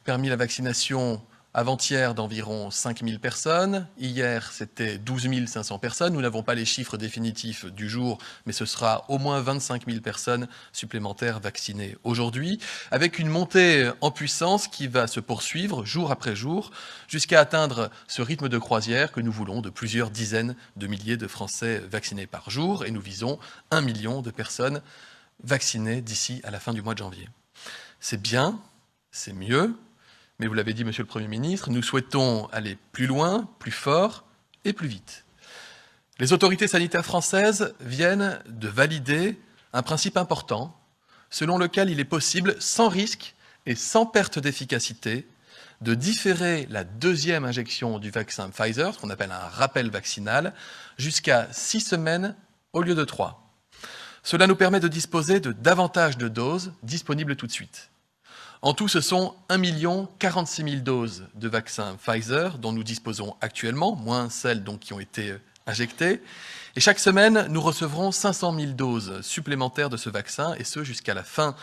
permis la vaccination avant-hier d'environ 5 000 personnes. Hier, c'était 12 500 personnes. Nous n'avons pas les chiffres définitifs du jour, mais ce sera au moins 25 000 personnes supplémentaires vaccinées aujourd'hui, avec une montée en puissance qui va se poursuivre jour après jour, jusqu'à atteindre ce rythme de croisière que nous voulons de plusieurs dizaines de milliers de Français vaccinés par jour. Et nous visons 1 million de personnes vaccinés d'ici à la fin du mois de janvier. C'est bien, c'est mieux, mais vous l'avez dit, Monsieur le Premier ministre, nous souhaitons aller plus loin, plus fort et plus vite. Les autorités sanitaires françaises viennent de valider un principe important, selon lequel il est possible, sans risque et sans perte d'efficacité, de différer la deuxième injection du vaccin Pfizer, ce qu'on appelle un rappel vaccinal, jusqu'à 6 semaines au lieu de 3. Cela nous permet de disposer de davantage de doses disponibles tout de suite. En tout, ce sont 1 046 000 doses de vaccin Pfizer dont nous disposons actuellement, moins celles donc qui ont été injectées. Et chaque semaine, nous recevrons 500 000 doses supplémentaires de ce vaccin, et ce jusqu'à la fin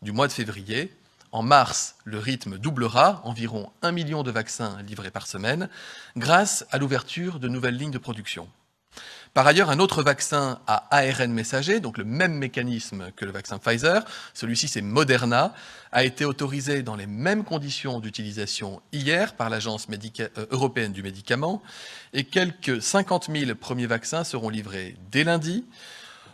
du mois de février. En mars, le rythme doublera, environ 1 million de vaccins livrés par semaine, grâce à l'ouverture de nouvelles lignes de production. Par ailleurs, un autre vaccin à ARN messager, donc le même mécanisme que le vaccin Pfizer, celui-ci c'est Moderna, a été autorisé dans les mêmes conditions d'utilisation hier par l'Agence européenne du médicament, et quelques 50 000 premiers vaccins seront livrés dès lundi.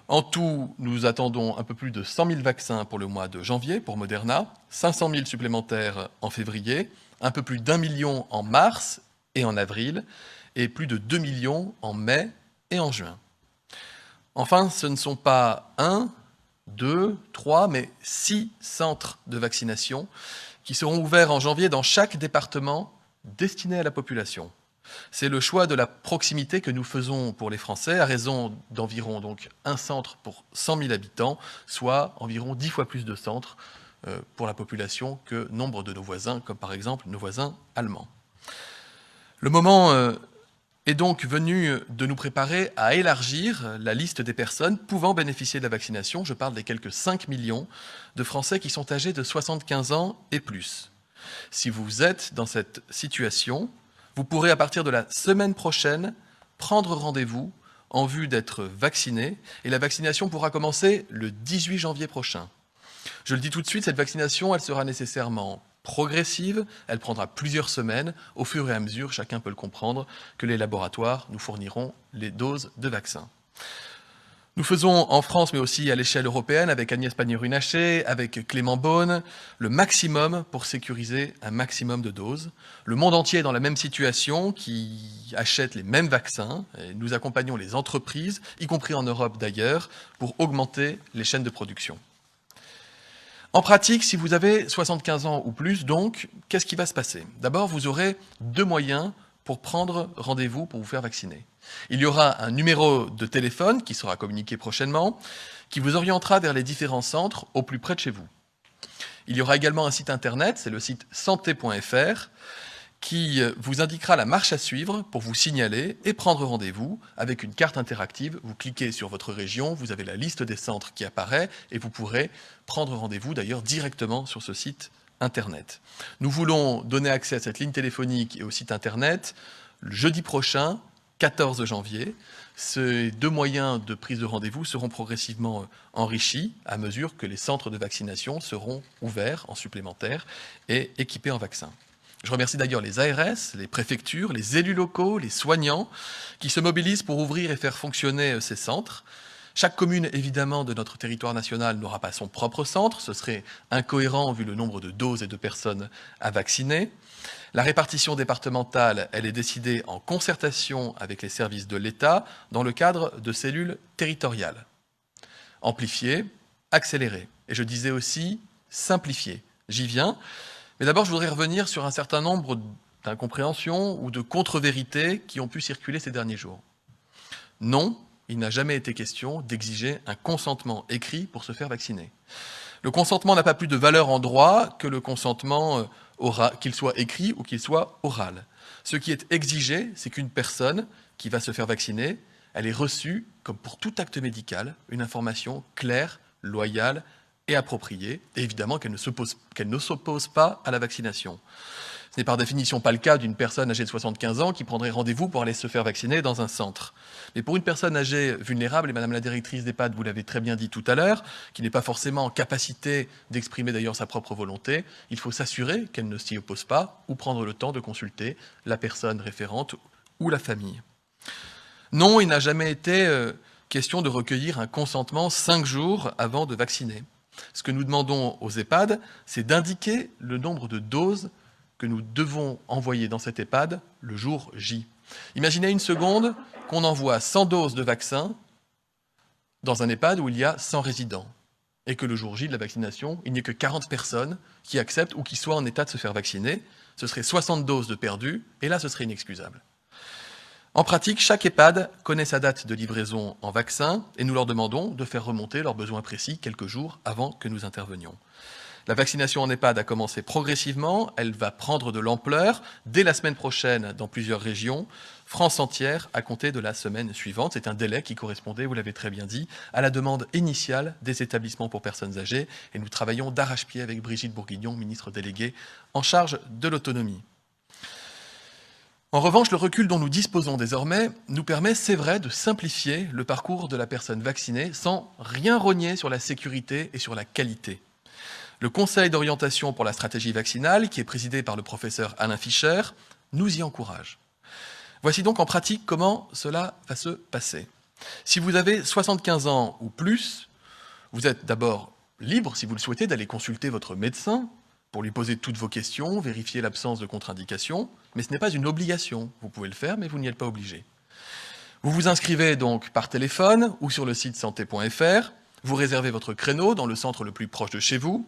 En tout, nous attendons un peu plus de 100 000 vaccins pour le mois de janvier pour Moderna, 500 000 supplémentaires en février, un peu plus d'1 million en mars et en avril, et plus de 2 millions en mai et en juin. Enfin, ce ne sont pas 1, 2, 3, mais 6 centres de vaccination qui seront ouverts en janvier dans chaque département destiné à la population. C'est le choix de la proximité que nous faisons pour les Français, à raison d'environ donc un centre pour 100 000 habitants, soit environ 10 fois plus de centres pour la population que nombre de nos voisins, comme par exemple nos voisins allemands. Le moment est donc venu de nous préparer à élargir la liste des personnes pouvant bénéficier de la vaccination. Je parle des quelques 5 millions de Français qui sont âgés de 75 ans et plus. Si vous êtes dans cette situation, vous pourrez à partir de la semaine prochaine prendre rendez-vous en vue d'être vacciné, et la vaccination pourra commencer le 18 janvier prochain. Je le dis tout de suite, cette vaccination, elle sera nécessairement progressive, elle prendra plusieurs semaines, au fur et à mesure, chacun peut le comprendre, que les laboratoires nous fourniront les doses de vaccins. Nous faisons en France, mais aussi à l'échelle européenne, avec Agnès Pannier-Runacher, avec Clément Beaune, le maximum pour sécuriser un maximum de doses. Le monde entier est dans la même situation, qui achète les mêmes vaccins, et nous accompagnons les entreprises, y compris en Europe d'ailleurs, pour augmenter les chaînes de production. En pratique, si vous avez 75 ans ou plus, donc, qu'est-ce qui va se passer? D'abord, vous aurez 2 moyens pour prendre rendez-vous pour vous faire vacciner. Il y aura un numéro de téléphone qui sera communiqué prochainement, qui vous orientera vers les différents centres au plus près de chez vous. Il y aura également un site internet, c'est le site santé.fr, qui vous indiquera la marche à suivre pour vous signaler et prendre rendez-vous avec une carte interactive. Vous cliquez sur votre région, vous avez la liste des centres qui apparaît et vous pourrez prendre rendez-vous d'ailleurs directement sur ce site internet. Nous voulons donner accès à cette ligne téléphonique et au site internet le jeudi prochain, 14 janvier. Ces 2 moyens de prise de rendez-vous seront progressivement enrichis à mesure que les centres de vaccination seront ouverts en supplémentaire et équipés en vaccins. Je remercie d'ailleurs les ARS, les préfectures, les élus locaux, les soignants qui se mobilisent pour ouvrir et faire fonctionner ces centres. Chaque commune, évidemment, de notre territoire national n'aura pas son propre centre. Ce serait incohérent vu le nombre de doses et de personnes à vacciner. La répartition départementale, elle est décidée en concertation avec les services de l'État dans le cadre de cellules territoriales. Amplifier, accélérer. Et je disais aussi simplifier. J'y viens. Mais d'abord, je voudrais revenir sur un certain nombre d'incompréhensions ou de contre-vérités qui ont pu circuler ces derniers jours. Non, il n'a jamais été question d'exiger un consentement écrit pour se faire vacciner. Le consentement n'a pas plus de valeur en droit que le consentement qu'il soit écrit ou qu'il soit oral. Ce qui est exigé, c'est qu'une personne qui va se faire vacciner, elle ait reçu, comme pour tout acte médical, une information claire, loyale et appropriée, et évidemment qu'elle ne s'oppose pas à la vaccination. Ce n'est par définition pas le cas d'une personne âgée de 75 ans qui prendrait rendez-vous pour aller se faire vacciner dans un centre. Mais pour une personne âgée vulnérable, et Madame la directrice d'EHPAD, vous l'avez très bien dit tout à l'heure, qui n'est pas forcément en capacité d'exprimer d'ailleurs sa propre volonté, il faut s'assurer qu'elle ne s'y oppose pas ou prendre le temps de consulter la personne référente ou la famille. Non, il n'a jamais été question de recueillir un consentement 5 jours avant de vacciner. Ce que nous demandons aux EHPAD, c'est d'indiquer le nombre de doses que nous devons envoyer dans cet EHPAD le jour J. Imaginez une seconde qu'on envoie 100 doses de vaccin dans un EHPAD où il y a 100 résidents et que le jour J de la vaccination, il n'y ait que 40 personnes qui acceptent ou qui soient en état de se faire vacciner. Ce serait 60 doses de perdues et là, ce serait inexcusable. En pratique, chaque EHPAD connaît sa date de livraison en vaccin et nous leur demandons de faire remonter leurs besoins précis quelques jours avant que nous intervenions. La vaccination en EHPAD a commencé progressivement, elle va prendre de l'ampleur dès la semaine prochaine dans plusieurs régions, France entière à compter de la semaine suivante. C'est un délai qui correspondait, vous l'avez très bien dit, à la demande initiale des établissements pour personnes âgées et nous travaillons d'arrache-pied avec Brigitte Bourguignon, ministre déléguée en charge de l'autonomie. En revanche, le recul dont nous disposons désormais nous permet, c'est vrai, de simplifier le parcours de la personne vaccinée sans rien rogner sur la sécurité et sur la qualité. Le Conseil d'orientation pour la stratégie vaccinale, qui est présidé par le professeur Alain Fischer, nous y encourage. Voici donc en pratique comment cela va se passer. Si vous avez 75 ans ou plus, vous êtes d'abord libre, si vous le souhaitez, d'aller consulter votre médecin pour lui poser toutes vos questions, vérifier l'absence de contre-indication, mais ce n'est pas une obligation. Vous pouvez le faire, mais vous n'y êtes pas obligé. Vous vous inscrivez donc par téléphone ou sur le site santé.fr, vous réservez votre créneau dans le centre le plus proche de chez vous.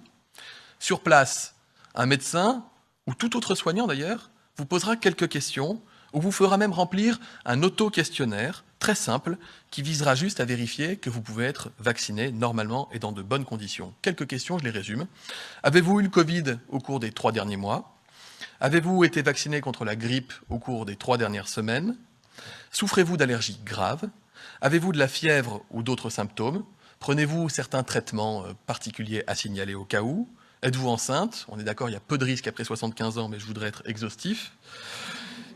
Sur place, un médecin, ou tout autre soignant d'ailleurs, vous posera quelques questions ou vous fera même remplir un auto-questionnaire très simple qui visera juste à vérifier que vous pouvez être vacciné normalement et dans de bonnes conditions. Quelques questions, je les résume. Avez-vous eu le Covid au cours des 3 derniers mois? Avez-vous été vacciné contre la grippe au cours des 3 dernières semaines? Souffrez-vous d'allergies graves? Avez-vous de la fièvre ou d'autres symptômes? Prenez-vous certains traitements particuliers à signaler au cas où? Êtes-vous enceinte? On est d'accord, il y a peu de risques après 75 ans, mais je voudrais être exhaustif.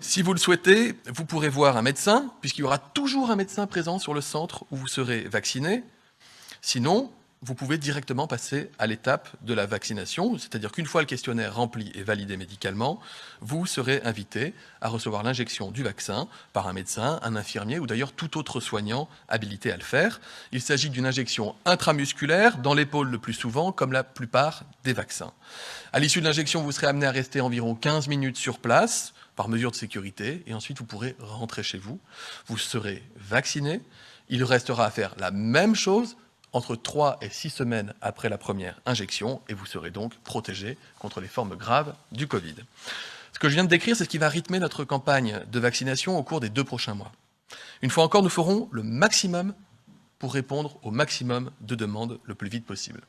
Si vous le souhaitez, vous pourrez voir un médecin, puisqu'il y aura toujours un médecin présent sur le centre où vous serez vacciné. Sinon, vous pouvez directement passer à l'étape de la vaccination, c'est-à-dire qu'une fois le questionnaire rempli et validé médicalement, vous serez invité à recevoir l'injection du vaccin par un médecin, un infirmier ou d'ailleurs tout autre soignant habilité à le faire. Il s'agit d'une injection intramusculaire dans l'épaule le plus souvent, comme la plupart des vaccins. À l'issue de l'injection, vous serez amené à rester environ 15 minutes sur place, par mesure de sécurité, et ensuite vous pourrez rentrer chez vous. Vous serez vacciné. Il restera à faire la même chose entre 3 et 6 semaines après la première injection, et vous serez donc protégé contre les formes graves du Covid. Ce que je viens de décrire, c'est ce qui va rythmer notre campagne de vaccination au cours des 2 prochains mois. Une fois encore, nous ferons le maximum pour répondre au maximum de demandes le plus vite possible.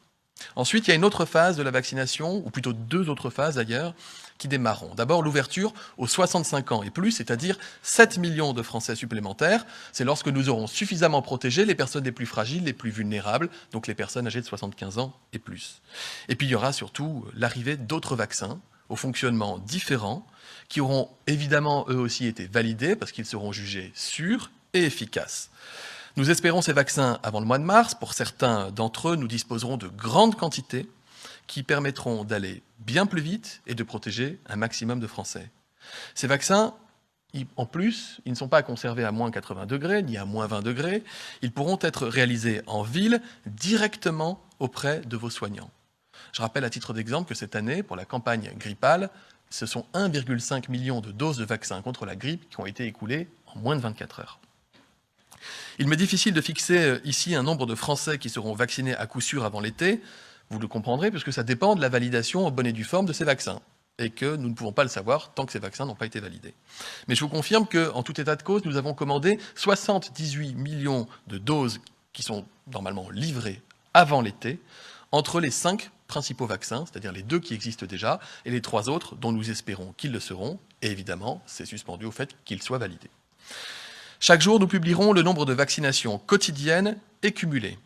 Ensuite, il y a une autre phase de la vaccination, ou plutôt 2 autres phases d'ailleurs, qui démarreront. D'abord, l'ouverture aux 65 ans et plus, c'est-à-dire 7 millions de Français supplémentaires. C'est lorsque nous aurons suffisamment protégé les personnes les plus fragiles, les plus vulnérables, donc les personnes âgées de 75 ans et plus. Et puis, il y aura surtout l'arrivée d'autres vaccins au fonctionnement différent, qui auront évidemment eux aussi été validés, parce qu'ils seront jugés sûrs et efficaces. Nous espérons ces vaccins avant le mois de mars. Pour certains d'entre eux, nous disposerons de grandes quantités qui permettront d'aller bien plus vite et de protéger un maximum de Français. Ces vaccins, en plus, ils ne sont pas conservés à moins 80 degrés ni à moins 20 degrés. Ils pourront être réalisés en ville directement auprès de vos soignants. Je rappelle à titre d'exemple que cette année, pour la campagne grippale, ce sont 1,5 million de doses de vaccins contre la grippe qui ont été écoulées en moins de 24 heures. Il m'est difficile de fixer ici un nombre de Français qui seront vaccinés à coup sûr avant l'été. Vous le comprendrez, puisque ça dépend de la validation en bonne et due forme de ces vaccins, et que nous ne pouvons pas le savoir tant que ces vaccins n'ont pas été validés. Mais je vous confirme qu'en tout état de cause, nous avons commandé 78 millions de doses qui sont normalement livrées avant l'été, entre les 5 principaux vaccins, c'est-à-dire les 2 qui existent déjà, et les 3 autres dont nous espérons qu'ils le seront, et évidemment, c'est suspendu au fait qu'ils soient validés. Chaque jour, nous publierons le nombre de vaccinations quotidiennes et cumulées.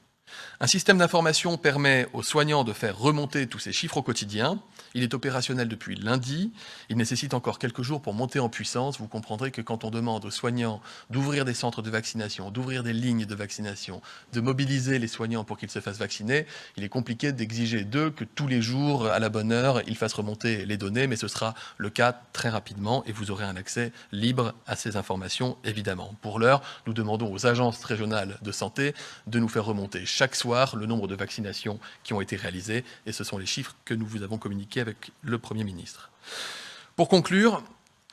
Un système d'information permet aux soignants de faire remonter tous ces chiffres au quotidien. Il est opérationnel depuis lundi. Il nécessite encore quelques jours pour monter en puissance. Vous comprendrez que quand on demande aux soignants d'ouvrir des centres de vaccination, d'ouvrir des lignes de vaccination, de mobiliser les soignants pour qu'ils se fassent vacciner, il est compliqué d'exiger d'eux que tous les jours, à la bonne heure, ils fassent remonter les données, mais ce sera le cas très rapidement et vous aurez un accès libre à ces informations, évidemment. Pour l'heure, nous demandons aux agences régionales de santé de nous faire remonter chaque soir le nombre de vaccinations qui ont été réalisées et ce sont les chiffres que nous vous avons communiqués avec le Premier ministre. Pour conclure,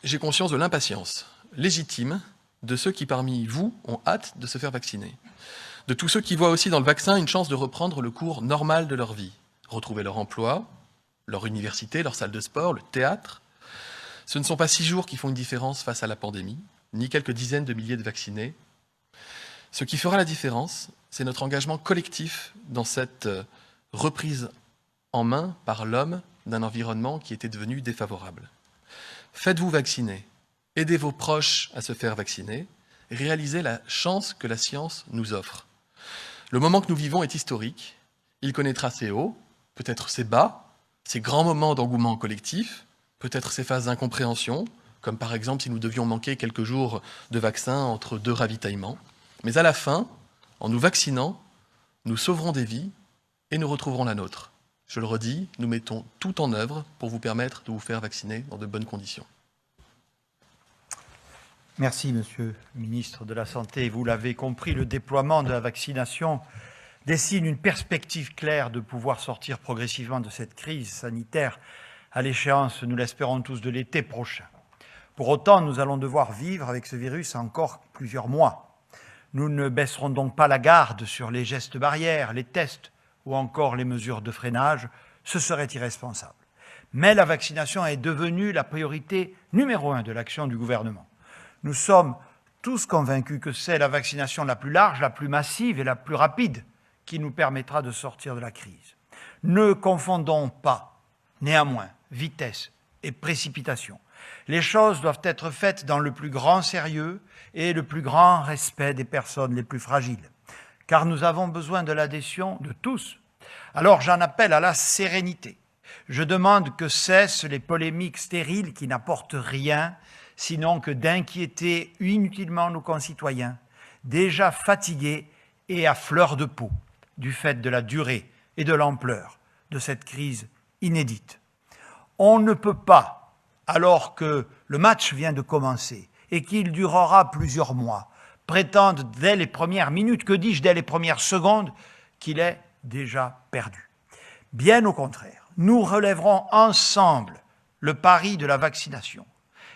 j'ai conscience de l'impatience légitime de ceux qui, parmi vous, ont hâte de se faire vacciner. De tous ceux qui voient aussi dans le vaccin une chance de reprendre le cours normal de leur vie, retrouver leur emploi, leur université, leur salle de sport, le théâtre. Ce ne sont pas 6 jours qui font une différence face à la pandémie, ni quelques dizaines de milliers de vaccinés. Ce qui fera la différence, c'est notre engagement collectif dans cette reprise en main par l'homme d'un environnement qui était devenu défavorable. Faites-vous vacciner, aidez vos proches à se faire vacciner, réalisez la chance que la science nous offre. Le moment que nous vivons est historique, il connaîtra ses hauts, peut-être ses bas, ses grands moments d'engouement collectif, peut-être ses phases d'incompréhension, comme par exemple si nous devions manquer quelques jours de vaccin entre 2 ravitaillements. Mais à la fin, en nous vaccinant, nous sauverons des vies et nous retrouverons la nôtre. Je le redis, nous mettons tout en œuvre pour vous permettre de vous faire vacciner dans de bonnes conditions. Merci, Monsieur le ministre de la Santé. Vous l'avez compris, le déploiement de la vaccination dessine une perspective claire de pouvoir sortir progressivement de cette crise sanitaire à l'échéance, nous l'espérons tous, de l'été prochain. Pour autant, nous allons devoir vivre avec ce virus encore plusieurs mois. Nous ne baisserons donc pas la garde sur les gestes barrières, les tests ou encore les mesures de freinage. Ce serait irresponsable. Mais la vaccination est devenue la priorité numéro 1 de l'action du gouvernement. Nous sommes tous convaincus que c'est la vaccination la plus large, la plus massive et la plus rapide qui nous permettra de sortir de la crise. Ne confondons pas, néanmoins, vitesse et précipitation. Les choses doivent être faites dans le plus grand sérieux et le plus grand respect des personnes les plus fragiles, car nous avons besoin de l'adhésion de tous. Alors j'en appelle à la sérénité. Je demande que cessent les polémiques stériles qui n'apportent rien, sinon que d'inquiéter inutilement nos concitoyens, déjà fatigués et à fleur de peau du fait de la durée et de l'ampleur de cette crise inédite. On ne peut pas, alors que le match vient de commencer et qu'il durera plusieurs mois, prétendre dès les premières minutes, que dis-je, dès les premières secondes, qu'il est déjà perdu. Bien au contraire, nous relèverons ensemble le pari de la vaccination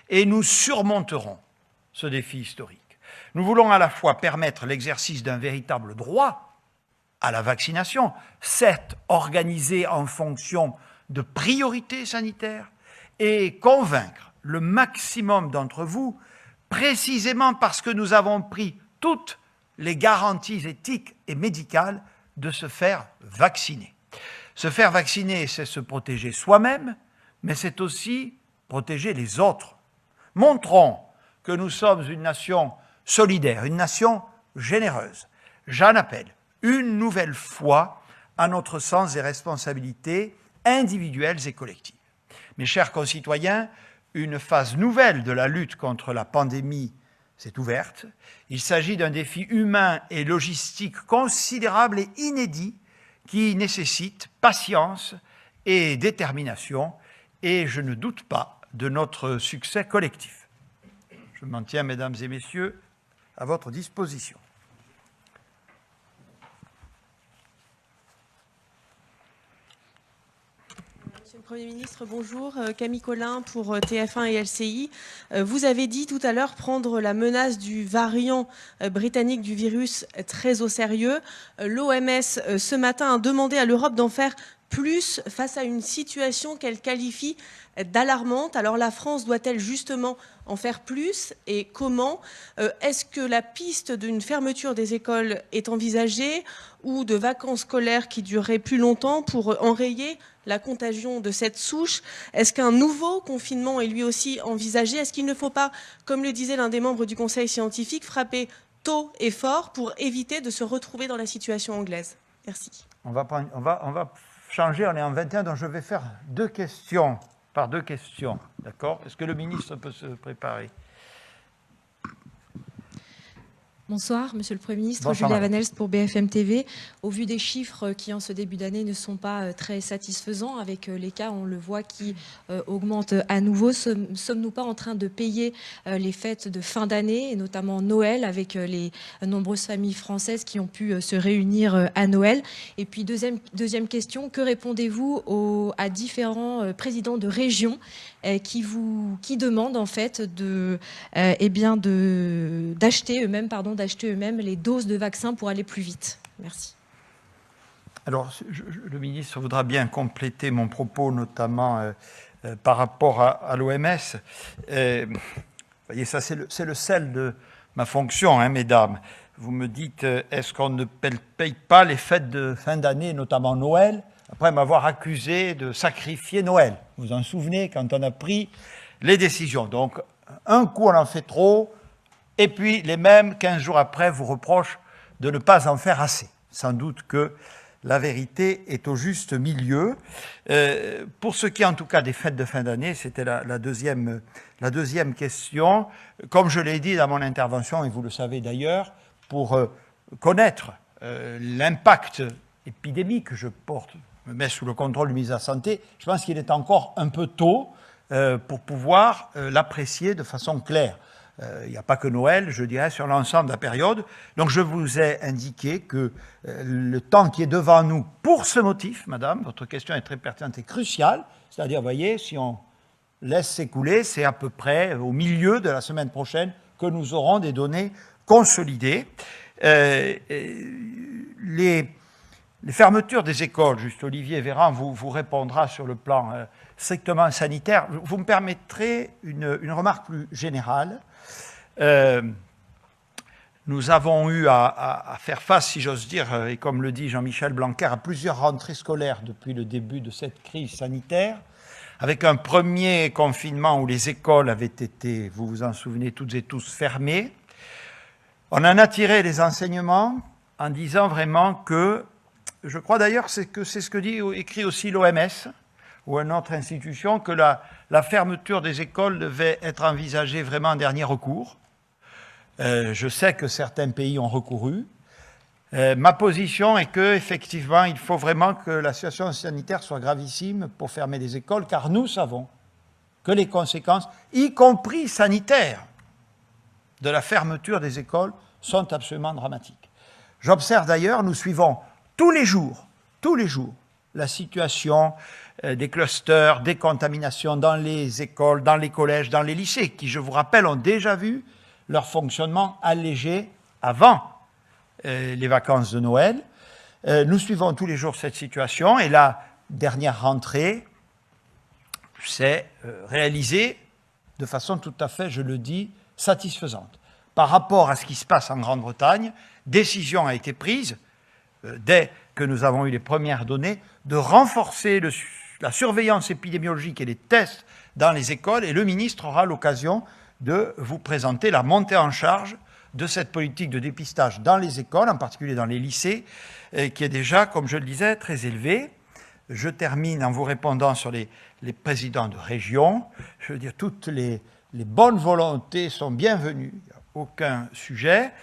et nous surmonterons ce défi historique. Nous voulons à la fois permettre l'exercice d'un véritable droit à la vaccination, certes organisé en fonction de priorités sanitaires, et convaincre le maximum d'entre vous, précisément parce que nous avons pris toutes les garanties éthiques et médicales de se faire vacciner. Se faire vacciner, c'est se protéger soi-même, mais c'est aussi protéger les autres. Montrons que nous sommes une nation solidaire, une nation généreuse. J'en appelle une nouvelle fois à notre sens des responsabilités individuelles et collectives. Mes chers concitoyens, une phase nouvelle de la lutte contre la pandémie s'est ouverte. Il s'agit d'un défi humain et logistique considérable et inédit qui nécessite patience et détermination, et je ne doute pas de notre succès collectif. Je m'en tiens, mesdames et messieurs, à votre disposition. Monsieur le Premier ministre, bonjour. Camille Collin pour TF1 et LCI. Vous avez dit tout à l'heure prendre la menace du variant britannique du virus très au sérieux. L'OMS, ce matin, a demandé à l'Europe d'en faire plus face à une situation qu'elle qualifie d'alarmante. Alors la France doit-elle justement en faire plus et comment? Est-ce que la piste d'une fermeture des écoles est envisagée ou de vacances scolaires qui dureraient plus longtemps pour enrayer la contagion de cette souche? Est-ce qu'un nouveau confinement est lui aussi envisagé? Est-ce qu'il ne faut pas, comme le disait l'un des membres du Conseil scientifique, frapper tôt et fort pour éviter de se retrouver dans la situation anglaise? Merci. On va changer, on est en 21, donc je vais faire 2 questions par 2 questions. D'accord? Est-ce que le ministre peut se préparer? Bonsoir, Monsieur le Premier ministre. Bonsoir, Julia madame. Van Elst pour BFM TV. Au vu des chiffres qui, en ce début d'année, ne sont pas très satisfaisants, avec les cas, on le voit, qui augmentent à nouveau, sommes-nous pas en train de payer les fêtes de fin d'année, et notamment Noël, avec les nombreuses familles françaises qui ont pu se réunir à Noël? Et puis, deuxième question, que répondez-vous à différents présidents de régions qui demandent en fait d'acheter eux-mêmes les doses de vaccins pour aller plus vite? Merci. Alors, le ministre voudra bien compléter mon propos, notamment par rapport à l'OMS. Vous voyez, ça, c'est le sel de ma fonction, hein, mesdames. Vous me dites, est-ce qu'on ne paye pas les fêtes de fin d'année, notamment Noël, après m'avoir accusé de sacrifier Noël? Vous vous en souvenez, quand on a pris les décisions. Donc, un coup, on en fait trop, et puis les mêmes, 15 jours après, vous reprochent de ne pas en faire assez. Sans doute que la vérité est au juste milieu. Pour ce qui est en tout cas des fêtes de fin d'année, c'était la deuxième question. Comme je l'ai dit dans mon intervention, et vous le savez d'ailleurs, pour connaître l'impact épidémique, je me mets sous le contrôle du ministre de la Santé, je pense qu'il est encore un peu tôt pour pouvoir l'apprécier de façon claire. Il n'y a pas que Noël, je dirais, sur l'ensemble de la période. Donc je vous ai indiqué que le temps qui est devant nous, pour ce motif, madame, votre question est très pertinente et cruciale, c'est-à-dire, vous voyez, si on laisse s'écouler, c'est à peu près au milieu de la semaine prochaine que nous aurons des données consolidées. Les fermetures des écoles, juste Olivier Véran vous répondra sur le plan strictement sanitaire. Vous me permettrez une remarque plus générale. Nous avons eu à faire face, si j'ose dire, et comme le dit Jean-Michel Blanquer, à plusieurs rentrées scolaires depuis le début de cette crise sanitaire, avec un premier confinement où les écoles avaient été, vous vous en souvenez toutes et tous, fermées. On en a tiré les enseignements en disant vraiment que, je crois d'ailleurs que c'est ce que écrit aussi l'OMS ou une autre institution, que la fermeture des écoles devait être envisagée vraiment en dernier recours. Je sais que certains pays ont recouru. Ma position est qu'effectivement, il faut vraiment que la situation sanitaire soit gravissime pour fermer les écoles, car nous savons que les conséquences, y compris sanitaires, de la fermeture des écoles sont absolument dramatiques. J'observe d'ailleurs, nous suivons tous les jours, la situation des clusters, des contaminations dans les écoles, dans les collèges, dans les lycées, qui, je vous rappelle, ont déjà vu leur fonctionnement allégé avant les vacances de Noël. Nous suivons tous les jours cette situation et la dernière rentrée s'est réalisée de façon tout à fait, je le dis, satisfaisante. Par rapport à ce qui se passe en Grande-Bretagne, décision a été prise, dès que nous avons eu les premières données, de renforcer la surveillance épidémiologique et les tests dans les écoles, et le ministre aura l'occasion de vous présenter la montée en charge de cette politique de dépistage dans les écoles, en particulier dans les lycées, qui est déjà, comme je le disais, très élevée. Je termine en vous répondant sur les présidents de région. Je veux dire, toutes les bonnes volontés sont bienvenues, il n'y a aucun sujet.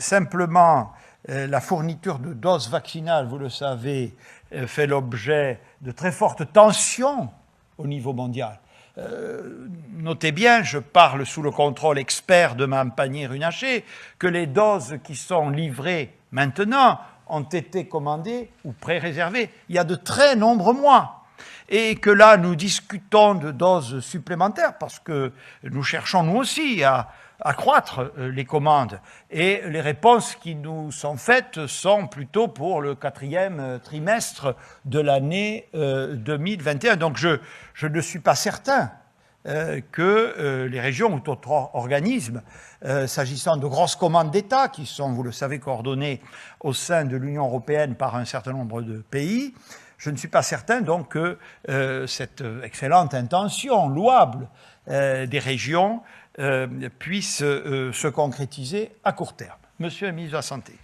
Simplement, la fourniture de doses vaccinales, vous le savez, fait l'objet de très fortes tensions au niveau mondial. Notez bien, je parle sous le contrôle expert de Mme Pannier-Runacher, que les doses qui sont livrées maintenant ont été commandées ou pré-réservées il y a de très nombreux mois. Et que là, nous discutons de doses supplémentaires parce que nous cherchons, nous aussi, à accroître les commandes. Et les réponses qui nous sont faites sont plutôt pour le 4e trimestre de l'année 2021. Donc je ne suis pas certain que les régions ou d'autres organismes, s'agissant de grosses commandes d'État, qui sont, vous le savez, coordonnées au sein de l'Union européenne par un certain nombre de pays, je ne suis pas certain donc que cette excellente intention, louable, des régions puisse se concrétiser à court terme. Monsieur le ministre de la Santé.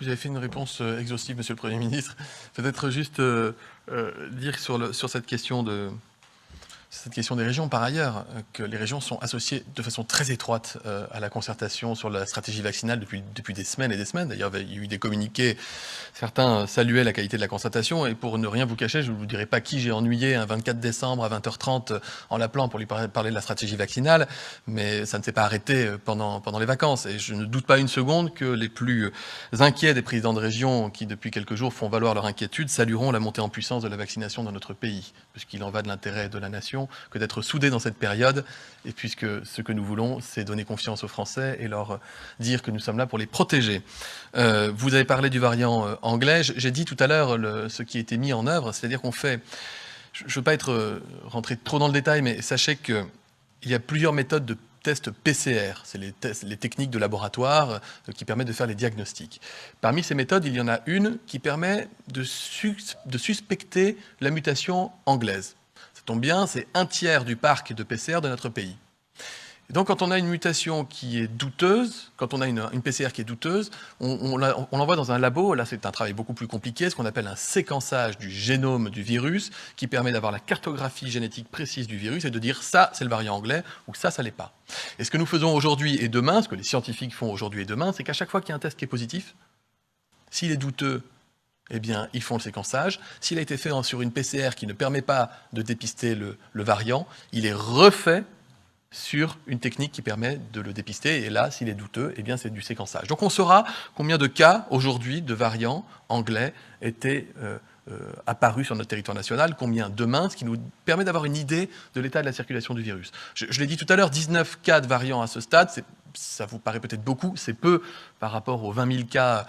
Vous avez fait une réponse exhaustive, Monsieur le Premier ministre. Peut-être juste dire sur cette question des régions, par ailleurs, que les régions sont associées de façon très étroite à la concertation sur la stratégie vaccinale depuis des semaines et des semaines. D'ailleurs, il y a eu des communiqués, certains saluaient la qualité de la concertation, et pour ne rien vous cacher, je ne vous dirai pas qui j'ai ennuyé un 24 décembre à 20h30 en l'appelant pour lui parler de la stratégie vaccinale, mais ça ne s'est pas arrêté pendant les vacances. Et je ne doute pas une seconde que les plus inquiets des présidents de région, qui depuis quelques jours font valoir leur inquiétude, salueront la montée en puissance de la vaccination dans notre pays, puisqu'il en va de l'intérêt de la nation que d'être soudés dans cette période, et puisque ce que nous voulons, c'est donner confiance aux Français et leur dire que nous sommes là pour les protéger. Vous avez parlé du variant anglais. J'ai dit tout à l'heure ce qui a été mis en œuvre, c'est-à-dire qu'on fait... Je ne veux pas rentrer trop dans le détail, mais sachez qu'il y a plusieurs méthodes de tests PCR, c'est les techniques de laboratoire qui permettent de faire les diagnostics. Parmi ces méthodes, il y en a une qui permet de suspecter la mutation anglaise. Ça tombe bien, c'est 1/3 du parc de PCR de notre pays. Et donc, quand on a une mutation qui est douteuse, quand on a une PCR qui est douteuse, on l'envoie dans un labo. Là, c'est un travail beaucoup plus compliqué, ce qu'on appelle un séquençage du génome du virus, qui permet d'avoir la cartographie génétique précise du virus et de dire ça, c'est le variant anglais, ou ça l'est pas. Et ce que nous faisons aujourd'hui et demain, ce que les scientifiques font aujourd'hui et demain, c'est qu'à chaque fois qu'il y a un test qui est positif, s'il est douteux, eh bien, ils font le séquençage. S'il a été fait sur une PCR qui ne permet pas de dépister le variant, il est refait sur une technique qui permet de le dépister. Et là, s'il est douteux, eh bien, c'est du séquençage. Donc, on saura combien de cas, aujourd'hui, de variants anglais étaient apparus sur notre territoire national, combien demain, ce qui nous permet d'avoir une idée de l'état de la circulation du virus. Je l'ai dit tout à l'heure, 19 cas de variants à ce stade, ça vous paraît peut-être beaucoup, c'est peu par rapport aux 20 000 cas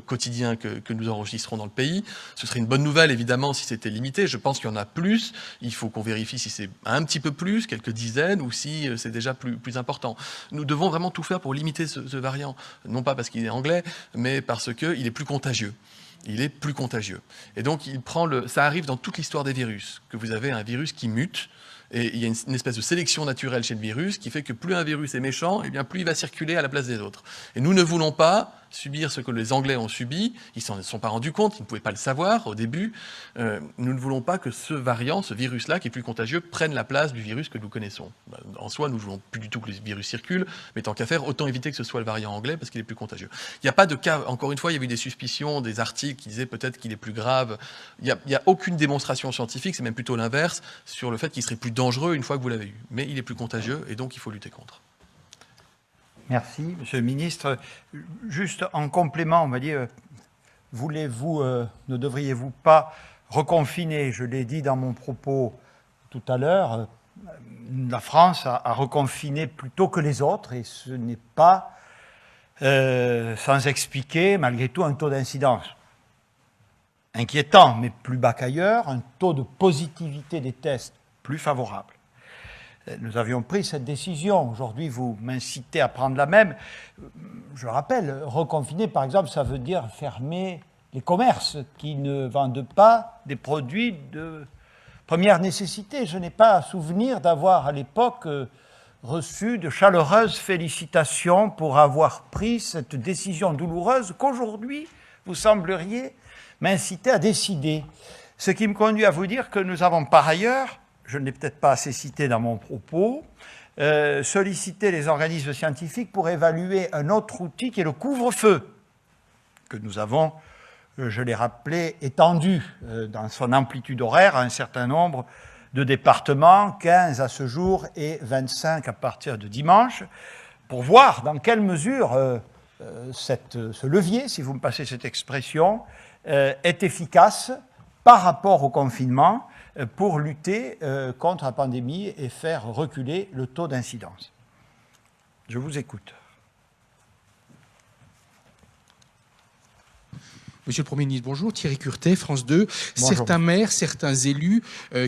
quotidiens que nous enregistrons dans le pays. Ce serait une bonne nouvelle, évidemment, si c'était limité. Je pense qu'il y en a plus. Il faut qu'on vérifie si c'est un petit peu plus, quelques dizaines, ou si c'est déjà plus important. Nous devons vraiment tout faire pour limiter ce variant, non pas parce qu'il est anglais, mais parce qu'il est plus contagieux. Il est plus contagieux. Et donc, ça arrive dans toute l'histoire des virus, que vous avez un virus qui mute, et il y a une espèce de sélection naturelle chez le virus qui fait que plus un virus est méchant, eh bien plus il va circuler à la place des autres. Et nous ne voulons pas subir ce que les Anglais ont subi. Ils ne s'en sont pas rendus compte, ils ne pouvaient pas le savoir au début. Nous ne voulons pas que ce variant, ce virus-là, qui est plus contagieux, prenne la place du virus que nous connaissons. En soi, nous ne voulons plus du tout que le virus circule, mais tant qu'à faire, autant éviter que ce soit le variant anglais parce qu'il est plus contagieux. Il n'y a pas de cas, encore une fois, il y a eu des suspicions, des articles qui disaient peut-être qu'il est plus grave. Il n'y a aucune démonstration scientifique, c'est même plutôt l'inverse, sur le fait qu'il serait plus dangereux une fois que vous l'avez eu. Mais il est plus contagieux et donc il faut lutter contre. Merci, Monsieur le Ministre. Juste en complément, on m'a dit, ne devriez-vous pas reconfiner? Je l'ai dit dans mon propos tout à l'heure, la France a reconfiné plus tôt que les autres et ce n'est pas sans expliquer, malgré tout, un taux d'incidence inquiétant, mais plus bas qu'ailleurs, un taux de positivité des tests plus favorable. Nous avions pris cette décision. Aujourd'hui, vous m'incitez à prendre la même. Je rappelle, reconfiner, par exemple, ça veut dire fermer les commerces qui ne vendent pas des produits de première nécessité. Je n'ai pas souvenir d'avoir, à l'époque, reçu de chaleureuses félicitations pour avoir pris cette décision douloureuse qu'aujourd'hui, vous sembleriez m'inciter à décider. Ce qui me conduit à vous dire que nous avons par ailleurs, je ne l'ai peut-être pas assez cité dans mon propos, solliciter les organismes scientifiques pour évaluer un autre outil qui est le couvre-feu, que nous avons, je l'ai rappelé, étendu dans son amplitude horaire à un certain nombre de départements, 15 à ce jour et 25 à partir de dimanche, pour voir dans quelle mesure ce levier, si vous me passez cette expression, est efficace par rapport au confinement, pour lutter contre la pandémie et faire reculer le taux d'incidence. Je vous écoute. Monsieur le Premier ministre, bonjour. Thierry Curtet, France 2. Bonjour. Certains maires, certains élus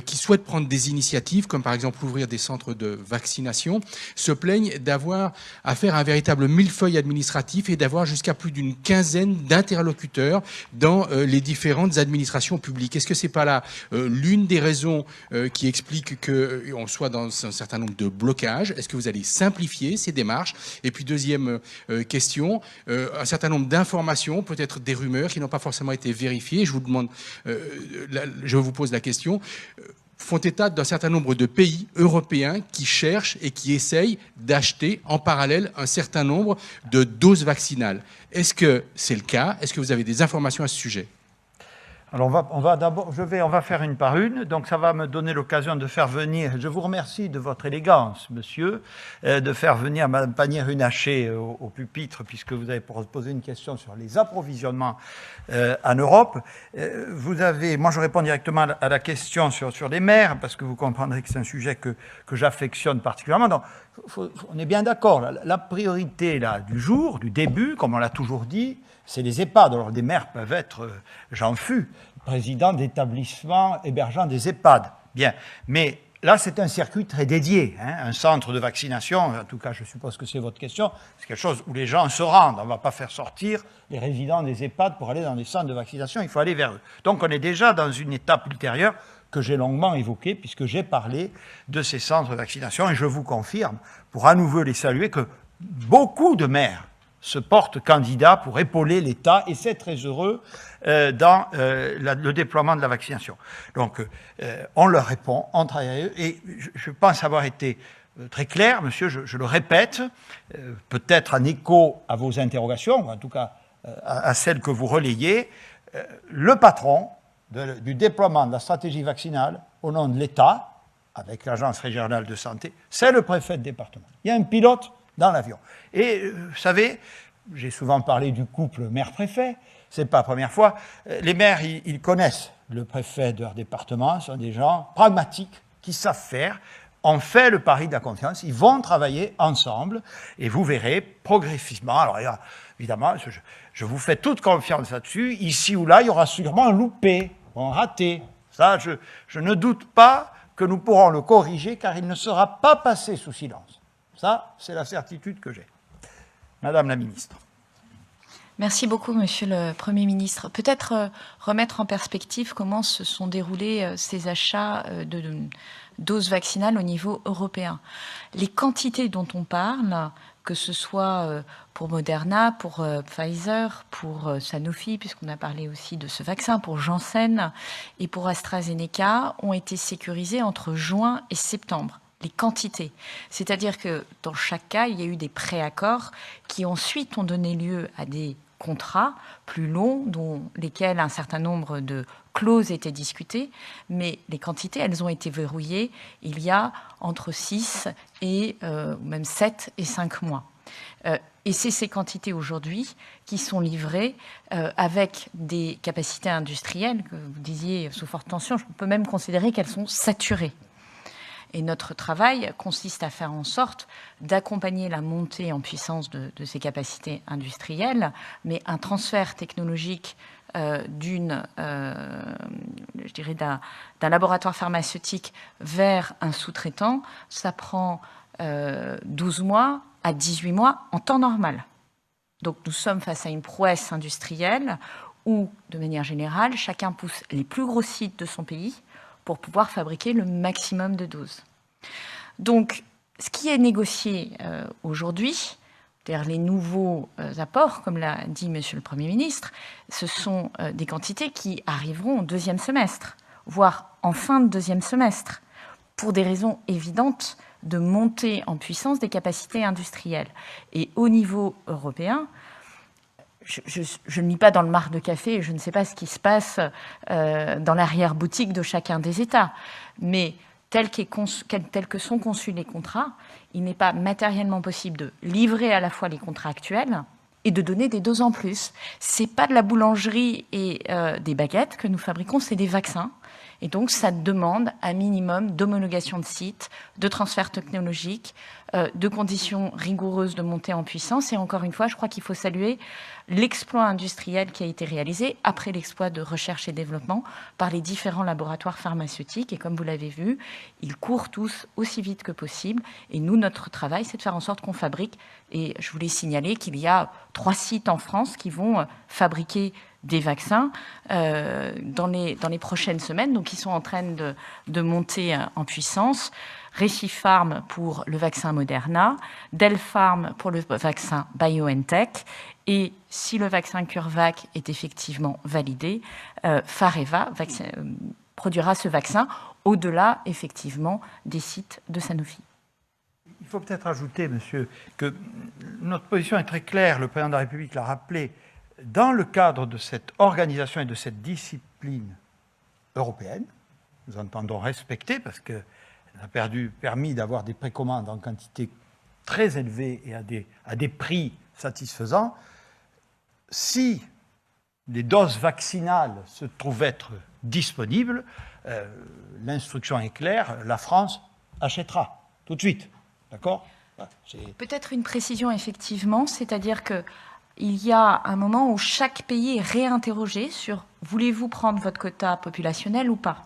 qui souhaitent prendre des initiatives, comme par exemple ouvrir des centres de vaccination, se plaignent d'avoir à faire un véritable millefeuille administratif et d'avoir jusqu'à plus d'une quinzaine d'interlocuteurs dans les différentes administrations publiques. Est-ce que c'est pas là l'une des raisons qui explique qu'on soit dans un certain nombre de blocages? Est-ce que vous allez simplifier ces démarches? Et puis deuxième question, un certain nombre d'informations, peut-être des rumeurs qui n'ont pas forcément été vérifiées. Je vous pose la question, font état d'un certain nombre de pays européens qui cherchent et qui essayent d'acheter en parallèle un certain nombre de doses vaccinales. Est-ce que c'est le cas? Est-ce que vous avez des informations à ce sujet? Alors on va faire une par une, donc ça va me donner l'occasion de faire venir, je vous remercie de votre élégance, monsieur, de faire venir Mme Pannier-Runacher au pupitre, puisque vous avez posé une question sur les approvisionnements en Europe. Moi je réponds directement à la question sur les maires, parce que vous comprendrez que c'est un sujet que j'affectionne particulièrement. Donc on est bien d'accord, la priorité là, du jour, du début, comme on l'a toujours dit, c'est les EHPAD. Alors, des maires peuvent être, j'en fus, président d'établissements hébergeant des EHPAD. Bien, mais là, c'est un circuit très dédié, hein, un centre de vaccination, en tout cas, je suppose que c'est votre question, c'est quelque chose où les gens se rendent. On ne va pas faire sortir les résidents des EHPAD pour aller dans des centres de vaccination, il faut aller vers eux. Donc, on est déjà dans une étape ultérieure que j'ai longuement évoquée, puisque j'ai parlé de ces centres de vaccination, et je vous confirme, pour à nouveau les saluer, que beaucoup de maires se portent candidats pour épauler l'État, et c'est très heureux dans le déploiement de la vaccination. Donc, on leur répond, on travaille avec eux, et je pense avoir été très clair, monsieur, je le répète, peut-être en écho à vos interrogations, ou en tout cas à celles que vous relayez, le patron du déploiement de la stratégie vaccinale au nom de l'État, avec l'Agence régionale de santé, c'est le préfet de département. Il y a un pilote dans l'avion. Et vous savez, j'ai souvent parlé du couple maire-préfet, c'est pas la première fois. Les maires, ils connaissent le préfet de leur département, ce sont des gens pragmatiques qui savent faire. On fait le pari de la confiance, ils vont travailler ensemble et vous verrez progressivement. Alors évidemment, je vous fais toute confiance là-dessus. Ici ou là, il y aura sûrement un loupé, un raté. Ça, je ne doute pas que nous pourrons le corriger car il ne sera pas passé sous silence. Ça, c'est la certitude que j'ai. Madame la ministre. Merci beaucoup, Monsieur le Premier ministre. Peut-être remettre en perspective comment se sont déroulés ces achats de doses vaccinales au niveau européen. Les quantités dont on parle, que ce soit pour Moderna, pour Pfizer, pour Sanofi, puisqu'on a parlé aussi de ce vaccin, pour Janssen et pour AstraZeneca, ont été sécurisées entre juin et septembre. Les quantités. C'est-à-dire que dans chaque cas, il y a eu des préaccords qui ensuite ont donné lieu à des contrats plus longs, dont lesquels un certain nombre de clauses étaient discutées, mais les quantités, elles ont été verrouillées il y a entre 6 et même 7 et 5 mois. Et c'est ces quantités aujourd'hui qui sont livrées avec des capacités industrielles, que vous disiez sous forte tension, je peux même considérer qu'elles sont saturées. Et notre travail consiste à faire en sorte d'accompagner la montée en puissance de ces capacités industrielles, mais un transfert technologique d'un laboratoire pharmaceutique vers un sous-traitant, ça prend 12 mois à 18 mois en temps normal. Donc nous sommes face à une prouesse industrielle où, de manière générale, chacun pousse les plus gros sites de son pays pour pouvoir fabriquer le maximum de doses. Donc, ce qui est négocié aujourd'hui, c'est-à-dire les nouveaux apports, comme l'a dit Monsieur le Premier ministre, ce sont des quantités qui arriveront au deuxième semestre, voire en fin de deuxième semestre, pour des raisons évidentes de montée en puissance des capacités industrielles. Et au niveau européen, je ne lis pas dans le marc de café, je ne sais pas ce qui se passe dans l'arrière-boutique de chacun des États. Mais tel que sont conçus les contrats, il n'est pas matériellement possible de livrer à la fois les contrats actuels et de donner des doses en plus. Ce n'est pas de la boulangerie et des baguettes que nous fabriquons, c'est des vaccins. Et donc, ça demande un minimum d'homologation de site, de transfert technologique, de conditions rigoureuses de montée en puissance. Et encore une fois, je crois qu'il faut saluer l'exploit industriel qui a été réalisé après l'exploit de recherche et développement par les différents laboratoires pharmaceutiques. Et comme vous l'avez vu, ils courent tous aussi vite que possible. Et nous, notre travail, c'est de faire en sorte qu'on fabrique. Et je voulais signaler qu'il y a 3 sites en France qui vont fabriquer des vaccins dans les prochaines semaines, donc ils sont en train de monter en puissance. Recipharm pour le vaccin Moderna, Delpharm pour le vaccin BioNTech, et si le vaccin CureVac est effectivement validé, Fareva produira ce vaccin au-delà effectivement des sites de Sanofi. Il faut peut-être ajouter, monsieur, que notre position est très claire, le président de la République l'a rappelé. Dans le cadre de cette organisation et de cette discipline européenne, nous entendons respecter, parce qu'elle a permis d'avoir des précommandes en quantité très élevée et à des prix satisfaisants, si les doses vaccinales se trouvent être disponibles, l'instruction est claire, la France achètera tout de suite. D'accord ? Peut-être une précision, effectivement, c'est-à-dire que il y a un moment où chaque pays est réinterrogé sur « voulez-vous prendre votre quota populationnel ou pas ?»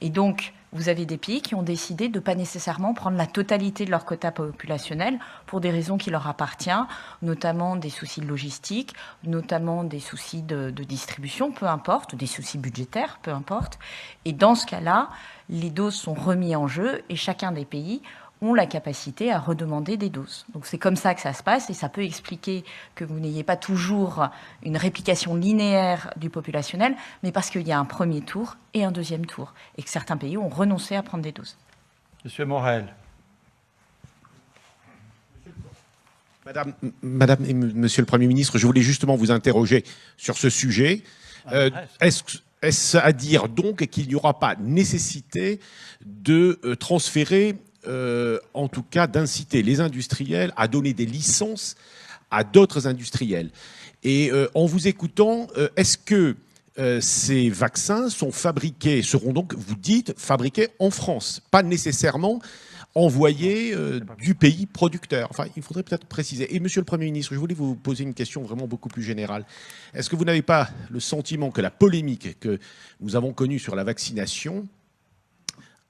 Et donc, vous avez des pays qui ont décidé de ne pas nécessairement prendre la totalité de leur quota populationnel pour des raisons qui leur appartiennent, notamment des soucis de logistique, notamment des soucis de distribution, peu importe, des soucis budgétaires, peu importe. Et dans ce cas-là, les doses sont remises en jeu et chacun des pays ont la capacité à redemander des doses. Donc c'est comme ça que ça se passe et ça peut expliquer que vous n'ayez pas toujours une réplication linéaire du populationnel, mais parce qu'il y a un premier tour et un deuxième tour et que certains pays ont renoncé à prendre des doses. Monsieur Morel. Madame et Monsieur le Premier ministre, je voulais justement vous interroger sur ce sujet. Est-ce à dire donc qu'il n'y aura pas nécessité de transférer en tout cas d'inciter les industriels à donner des licences à d'autres industriels? Et en vous écoutant, est-ce que ces vaccins seront donc, vous dites, fabriqués en France, pas nécessairement envoyés du pays producteur? Enfin, il faudrait peut-être préciser. Et Monsieur le Premier ministre, je voulais vous poser une question vraiment beaucoup plus générale. Est-ce que vous n'avez pas le sentiment que la polémique que nous avons connue sur la vaccination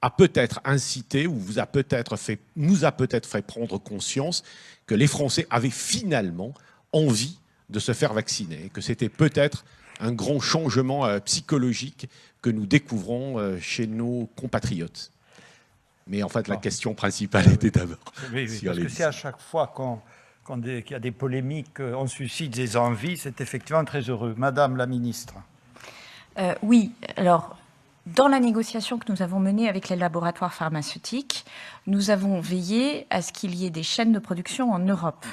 a peut-être incité ou nous a peut-être fait prendre conscience que les Français avaient finalement envie de se faire vacciner, que c'était peut-être un grand changement psychologique que nous découvrons chez nos compatriotes? Mais en fait, la question principale était d'abord... Oui, parce que c'est à chaque fois qu'il y a des polémiques, on suscite des envies, c'est effectivement très heureux. Madame la ministre. Oui, alors... Dans la négociation que nous avons menée avec les laboratoires pharmaceutiques, nous avons veillé à ce qu'il y ait des chaînes de production en Europe.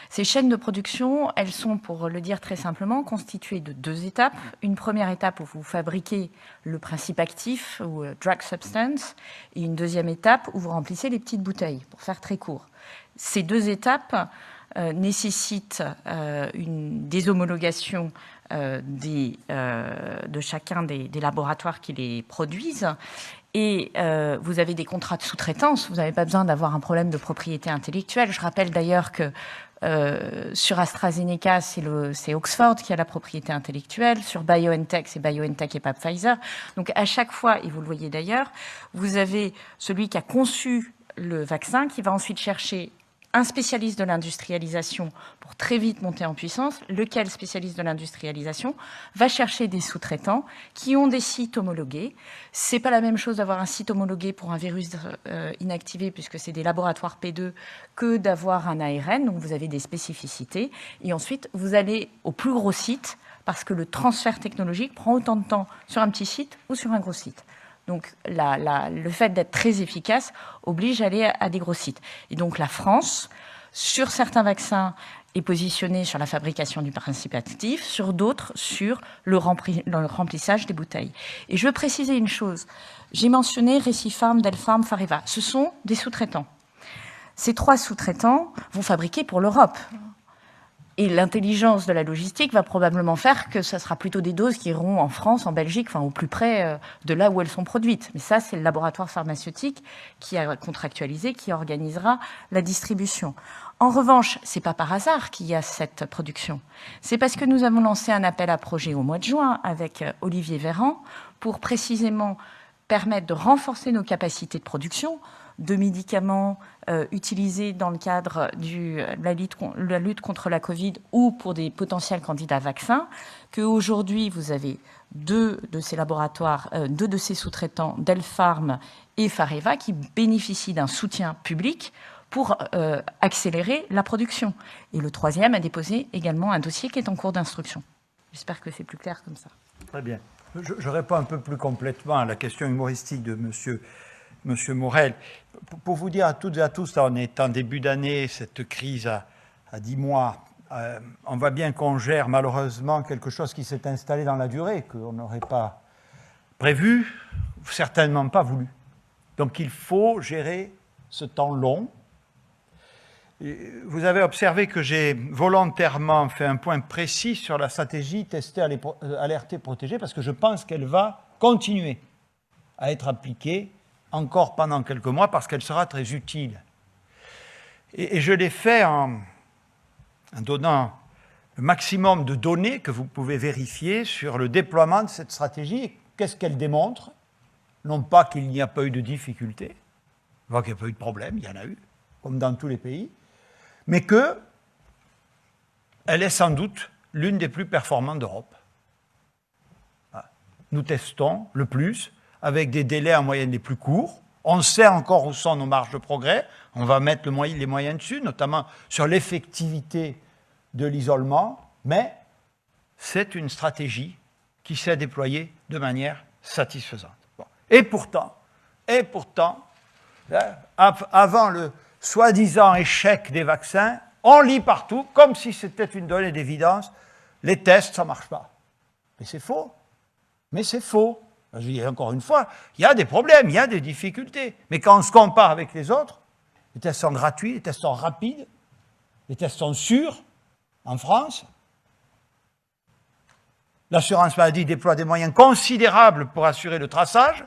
Ces chaînes de production, elles sont, pour le dire très simplement, constituées de 2 étapes. Une première étape où vous fabriquez le principe actif ou drug substance, et une deuxième étape où vous remplissez les petites bouteilles, pour faire très court. Ces 2 étapes nécessitent une déshomologation de chacun des laboratoires qui les produisent. Et vous avez des contrats de sous-traitance, vous n'avez pas besoin d'avoir un problème de propriété intellectuelle. Je rappelle d'ailleurs que sur AstraZeneca, c'est Oxford qui a la propriété intellectuelle. Sur BioNTech, c'est BioNTech et pas Pfizer. Donc à chaque fois, et vous le voyez d'ailleurs, vous avez celui qui a conçu le vaccin qui va ensuite chercher un spécialiste de l'industrialisation pour très vite monter en puissance, lequel spécialiste de l'industrialisation va chercher des sous-traitants qui ont des sites homologués. C'est pas la même chose d'avoir un site homologué pour un virus inactivé, puisque c'est des laboratoires P2, que d'avoir un ARN, donc vous avez des spécificités. Et ensuite, vous allez au plus gros site, parce que le transfert technologique prend autant de temps sur un petit site ou sur un gros site. Donc le fait d'être très efficace oblige à aller à des gros sites. Et donc la France, sur certains vaccins, est positionnée sur la fabrication du principe actif, sur d'autres, sur le remplissage des bouteilles. Et je veux préciser une chose. J'ai mentionné Recipharm, Delpharm, Fareva. Ce sont des sous-traitants. Ces 3 sous-traitants vont fabriquer pour l'Europe. Et l'intelligence de la logistique va probablement faire que ça sera plutôt des doses qui iront en France, en Belgique, enfin au plus près de là où elles sont produites. Mais ça, c'est le laboratoire pharmaceutique qui a contractualisé, qui organisera la distribution. En revanche, c'est pas par hasard qu'il y a cette production. C'est parce que nous avons lancé un appel à projet au mois de juin avec Olivier Véran pour précisément permettre de renforcer nos capacités de production de médicaments utilisés dans le cadre de la lutte contre la Covid ou pour des potentiels candidats vaccins, qu'aujourd'hui, vous avez deux de ces laboratoires, deux de ces sous-traitants, Delpharm et Fareva, qui bénéficient d'un soutien public pour accélérer la production. Et le troisième a déposé également un dossier qui est en cours d'instruction. J'espère que c'est plus clair comme ça. Très bien. Je réponds un peu plus complètement à la question humoristique de Monsieur Morel. Pour vous dire à toutes et à tous, là, on est en début d'année, cette crise à 10 mois, on voit bien qu'on gère malheureusement quelque chose qui s'est installé dans la durée, qu'on n'aurait pas prévu, certainement pas voulu. Donc il faut gérer ce temps long. Vous avez observé que j'ai volontairement fait un point précis sur la stratégie tester, alerter, protéger, parce que je pense qu'elle va continuer à être appliquée encore pendant quelques mois, parce qu'elle sera très utile. Et je l'ai fait en donnant le maximum de données que vous pouvez vérifier sur le déploiement de cette stratégie. Qu'est-ce qu'elle démontre? Non pas qu'il n'y a pas eu de difficultés, voire qu'il n'y a pas eu de problème, il y en a eu, comme dans tous les pays, mais qu'elle est sans doute l'une des plus performantes d'Europe. Nous testons le plus, avec des délais en moyenne les plus courts. On sait encore où sont nos marges de progrès. On va mettre les moyens dessus, notamment sur l'effectivité de l'isolement, mais c'est une stratégie qui s'est déployée de manière satisfaisante. Bon. Et pourtant, avant le soi-disant échec des vaccins, on lit partout, comme si c'était une donnée d'évidence, les tests, ça ne marche pas. Mais c'est faux. Mais c'est faux. Je dis encore une fois, il y a des problèmes, il y a des difficultés. Mais quand on se compare avec les autres, les tests sont gratuits, les tests sont rapides, les tests sont sûrs en France. L'assurance maladie déploie des moyens considérables pour assurer le traçage.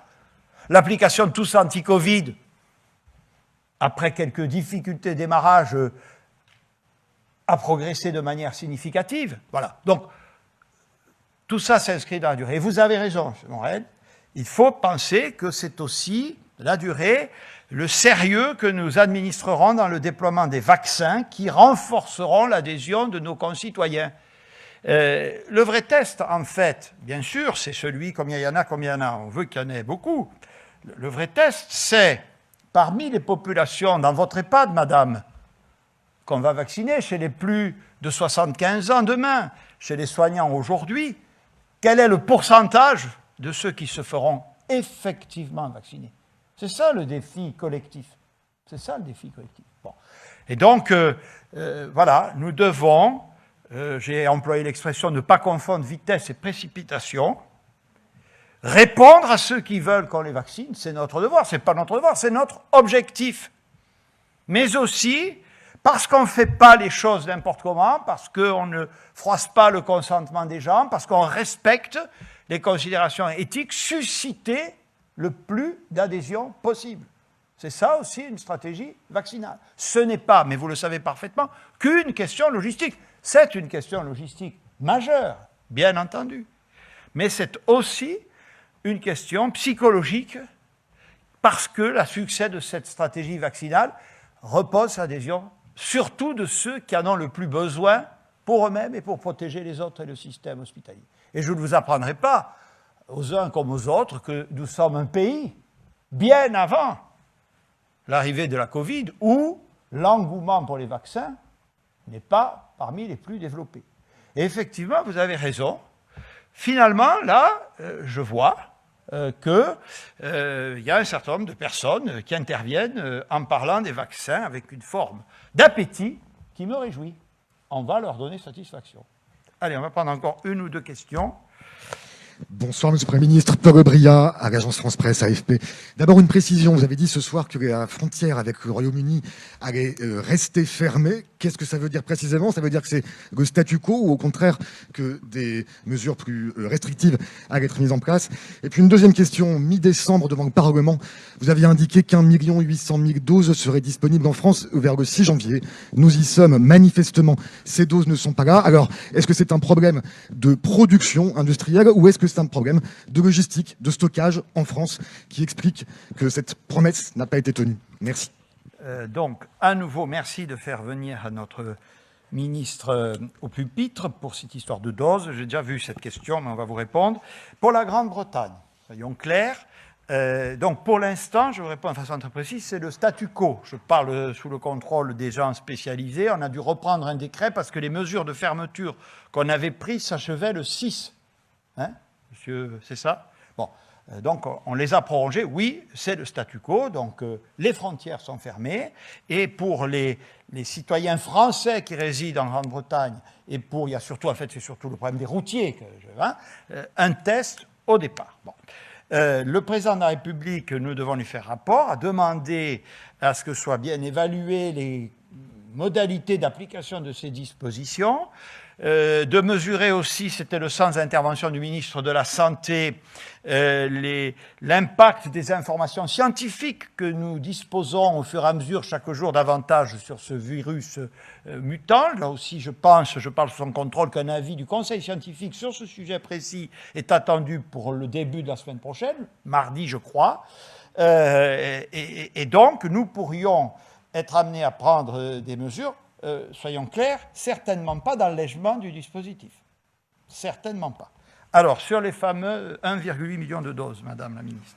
L'application de tous anti-Covid, après quelques difficultés de démarrage, a progressé de manière significative. Voilà. Donc, tout ça s'inscrit dans la durée. Et vous avez raison, M. Morel, il faut penser que c'est aussi la durée, le sérieux que nous administrerons dans le déploiement des vaccins qui renforceront l'adhésion de nos concitoyens. Le vrai test, en fait, bien sûr, c'est celui, combien il y en a, on veut qu'il y en ait beaucoup. Le vrai test, c'est, parmi les populations, dans votre EHPAD, madame, qu'on va vacciner, chez les plus de 75 ans demain, chez les soignants aujourd'hui, quel est le pourcentage de ceux qui se feront effectivement vacciner? C'est ça le défi collectif. C'est ça le défi collectif. Bon. Et donc, voilà, nous devons, j'ai employé l'expression ne pas confondre vitesse et précipitation, répondre à ceux qui veulent qu'on les vaccine, c'est notre devoir. Ce n'est pas notre devoir, c'est notre objectif. Mais aussi, parce qu'on ne fait pas les choses n'importe comment, parce qu'on ne froisse pas le consentement des gens, parce qu'on respecte les considérations éthiques, susciter le plus d'adhésion possible. C'est ça aussi une stratégie vaccinale. Ce n'est pas, mais vous le savez parfaitement, qu'une question logistique. C'est une question logistique majeure, bien entendu. Mais c'est aussi une question psychologique, parce que le succès de cette stratégie vaccinale repose sur l'adhésion surtout de ceux qui en ont le plus besoin pour eux-mêmes et pour protéger les autres et le système hospitalier. Et je ne vous apprendrai pas, aux uns comme aux autres, que nous sommes un pays, bien avant l'arrivée de la Covid, où l'engouement pour les vaccins n'est pas parmi les plus développés. Et effectivement, vous avez raison. Finalement, là, je vois qu'il y a un certain nombre de personnes qui interviennent en parlant des vaccins avec une forme d'appétit qui me réjouit. On va leur donner satisfaction. Allez, on va prendre encore une ou deux questions. Bonsoir, Monsieur le Premier ministre. Paul Bria, à l'agence France Presse, AFP. D'abord, une précision. Vous avez dit ce soir que la frontière avec le Royaume-Uni allait rester fermée. Qu'est-ce que ça veut dire précisément? Ça veut dire que c'est le statu quo ou au contraire que des mesures plus restrictives allaient être mises en place? Et puis une deuxième question, mi-décembre devant le Parlement, vous aviez indiqué qu'1 800 000 doses seraient disponibles en France vers le 6 janvier. Nous y sommes manifestement. Ces doses ne sont pas là. Alors, est-ce que c'est un problème de production industrielle ou est-ce que c'est un problème de logistique, de stockage en France qui explique que cette promesse n'a pas été tenue? Merci. Donc, à nouveau, merci de faire venir notre ministre au pupitre pour cette histoire de doses. J'ai déjà vu cette question, mais on va vous répondre. Pour la Grande-Bretagne, soyons clairs. Donc, pour l'instant, je vous réponds de façon très précise, c'est le statu quo. Je parle sous le contrôle des gens spécialisés. On a dû reprendre un décret parce que les mesures de fermeture qu'on avait prises s'achevaient le 6. Hein, monsieur, c'est ça? Bon. Donc, on les a prolongés. Oui, c'est le statu quo. Donc, les frontières sont fermées. Et pour les citoyens français qui résident en Grande-Bretagne, et pour, il y a surtout, en fait, c'est surtout le problème des routiers, un test au départ. Bon. Le président de la République, nous devons lui faire rapport, a demandé à ce que soient bien évaluées les modalités d'application de ces dispositions, de mesurer aussi, c'était le sens d'intervention du ministre de la Santé, l'impact des informations scientifiques que nous disposons au fur et à mesure, chaque jour davantage, sur ce virus mutant. Là aussi, je parle sous son contrôle, qu'un avis du Conseil scientifique sur ce sujet précis est attendu pour le début de la semaine prochaine, mardi, je crois. Et donc, nous pourrions être amenés à prendre des mesures, soyons clairs, certainement pas d'allègement du dispositif. Certainement pas. Alors, sur les fameux 1,8 million de doses, Madame la Ministre.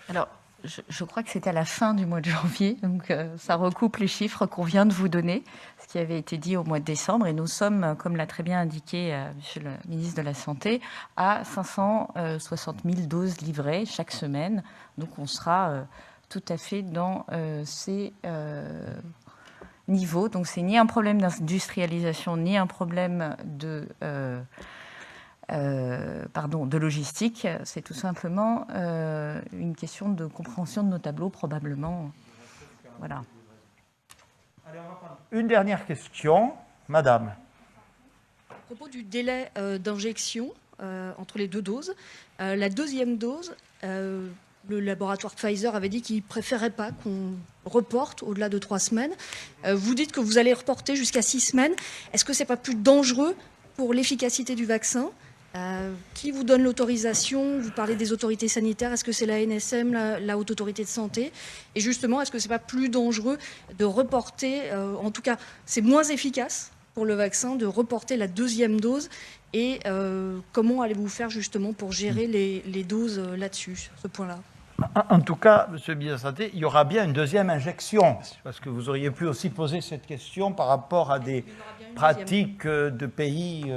Alors, je crois que c'était à la fin du mois de janvier, donc ça recoupe les chiffres qu'on vient de vous donner, ce qui avait été dit au mois de décembre, et nous sommes, comme l'a très bien indiqué Monsieur le ministre de la Santé, à 560 000 doses livrées chaque semaine, donc on sera tout à fait dans ces niveau. Donc, c'est ni un problème d'industrialisation, ni un problème de logistique. C'est tout simplement une question de compréhension de nos tableaux, probablement. Voilà. Allez, on va prendre une dernière question. Madame. À propos du délai d'injection entre les deux doses, la deuxième dose... le laboratoire Pfizer avait dit qu'il ne préférait pas qu'on reporte au-delà de 3 semaines. Vous dites que vous allez reporter jusqu'à 6 semaines. Est-ce que ce n'est pas plus dangereux pour l'efficacité du vaccin? Qui vous donne l'autorisation? Vous parlez des autorités sanitaires. Est-ce que c'est la NSM, la Haute Autorité de Santé? Et justement, est-ce que ce n'est pas plus dangereux de reporter, en tout cas, c'est moins efficace pour le vaccin de reporter la deuxième dose? Et comment allez-vous faire justement pour gérer les doses là-dessus, sur ce point-là? En tout cas, Monsieur le ministre de la Santé, il y aura bien une deuxième injection, parce que vous auriez pu aussi poser cette question par rapport à des pratiques de pays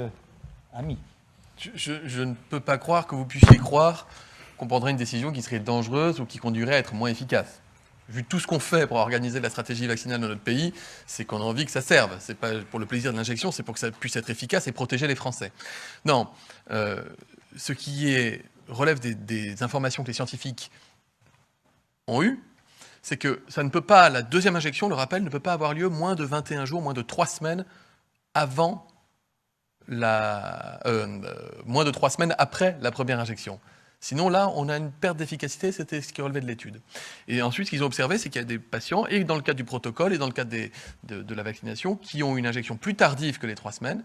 amis. Je ne peux pas croire que vous puissiez croire qu'on prendrait une décision qui serait dangereuse ou qui conduirait à être moins efficace. Vu tout ce qu'on fait pour organiser la stratégie vaccinale dans notre pays, c'est qu'on a envie que ça serve. C'est pas pour le plaisir de l'injection, c'est pour que ça puisse être efficace et protéger les Français. Non, ce qui relève des informations que les scientifiques ont eues, c'est que ça ne peut pas, la deuxième injection, le rappel, ne peut pas avoir lieu moins de 21 jours, moins de 3 semaines avant moins de 3 semaines après la première injection. Sinon, là, on a une perte d'efficacité, c'était ce qui relevait de l'étude. Et ensuite, ce qu'ils ont observé, c'est qu'il y a des patients, et dans le cadre du protocole, et dans le cadre de la vaccination, qui ont une injection plus tardive que les 3 semaines,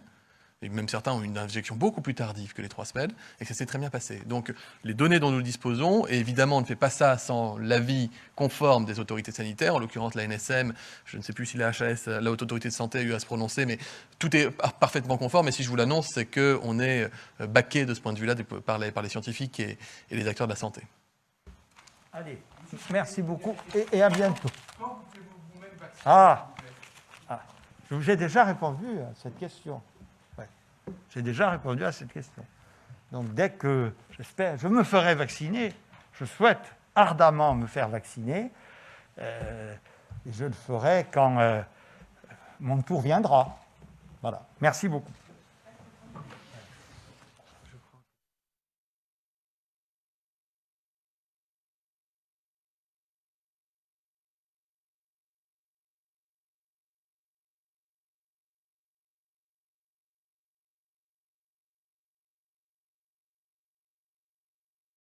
et même certains ont une injection beaucoup plus tardive que les 3 semaines, et que ça s'est très bien passé. Donc, les données dont nous disposons, et évidemment, on ne fait pas ça sans l'avis conforme des autorités sanitaires, en l'occurrence la NSM, je ne sais plus si la HAS, la Haute Autorité de Santé, a eu à se prononcer, mais tout est parfaitement conforme, et si je vous l'annonce, c'est qu'on est baqué de ce point de vue-là par les scientifiques et les acteurs de la santé. Allez, merci beaucoup, et à bientôt. Je vous ai déjà répondu à cette question. J'ai déjà répondu à cette question. Donc, dès que, j'espère, je me ferai vacciner, je souhaite ardemment me faire vacciner, et je le ferai quand mon tour viendra. Voilà. Merci beaucoup.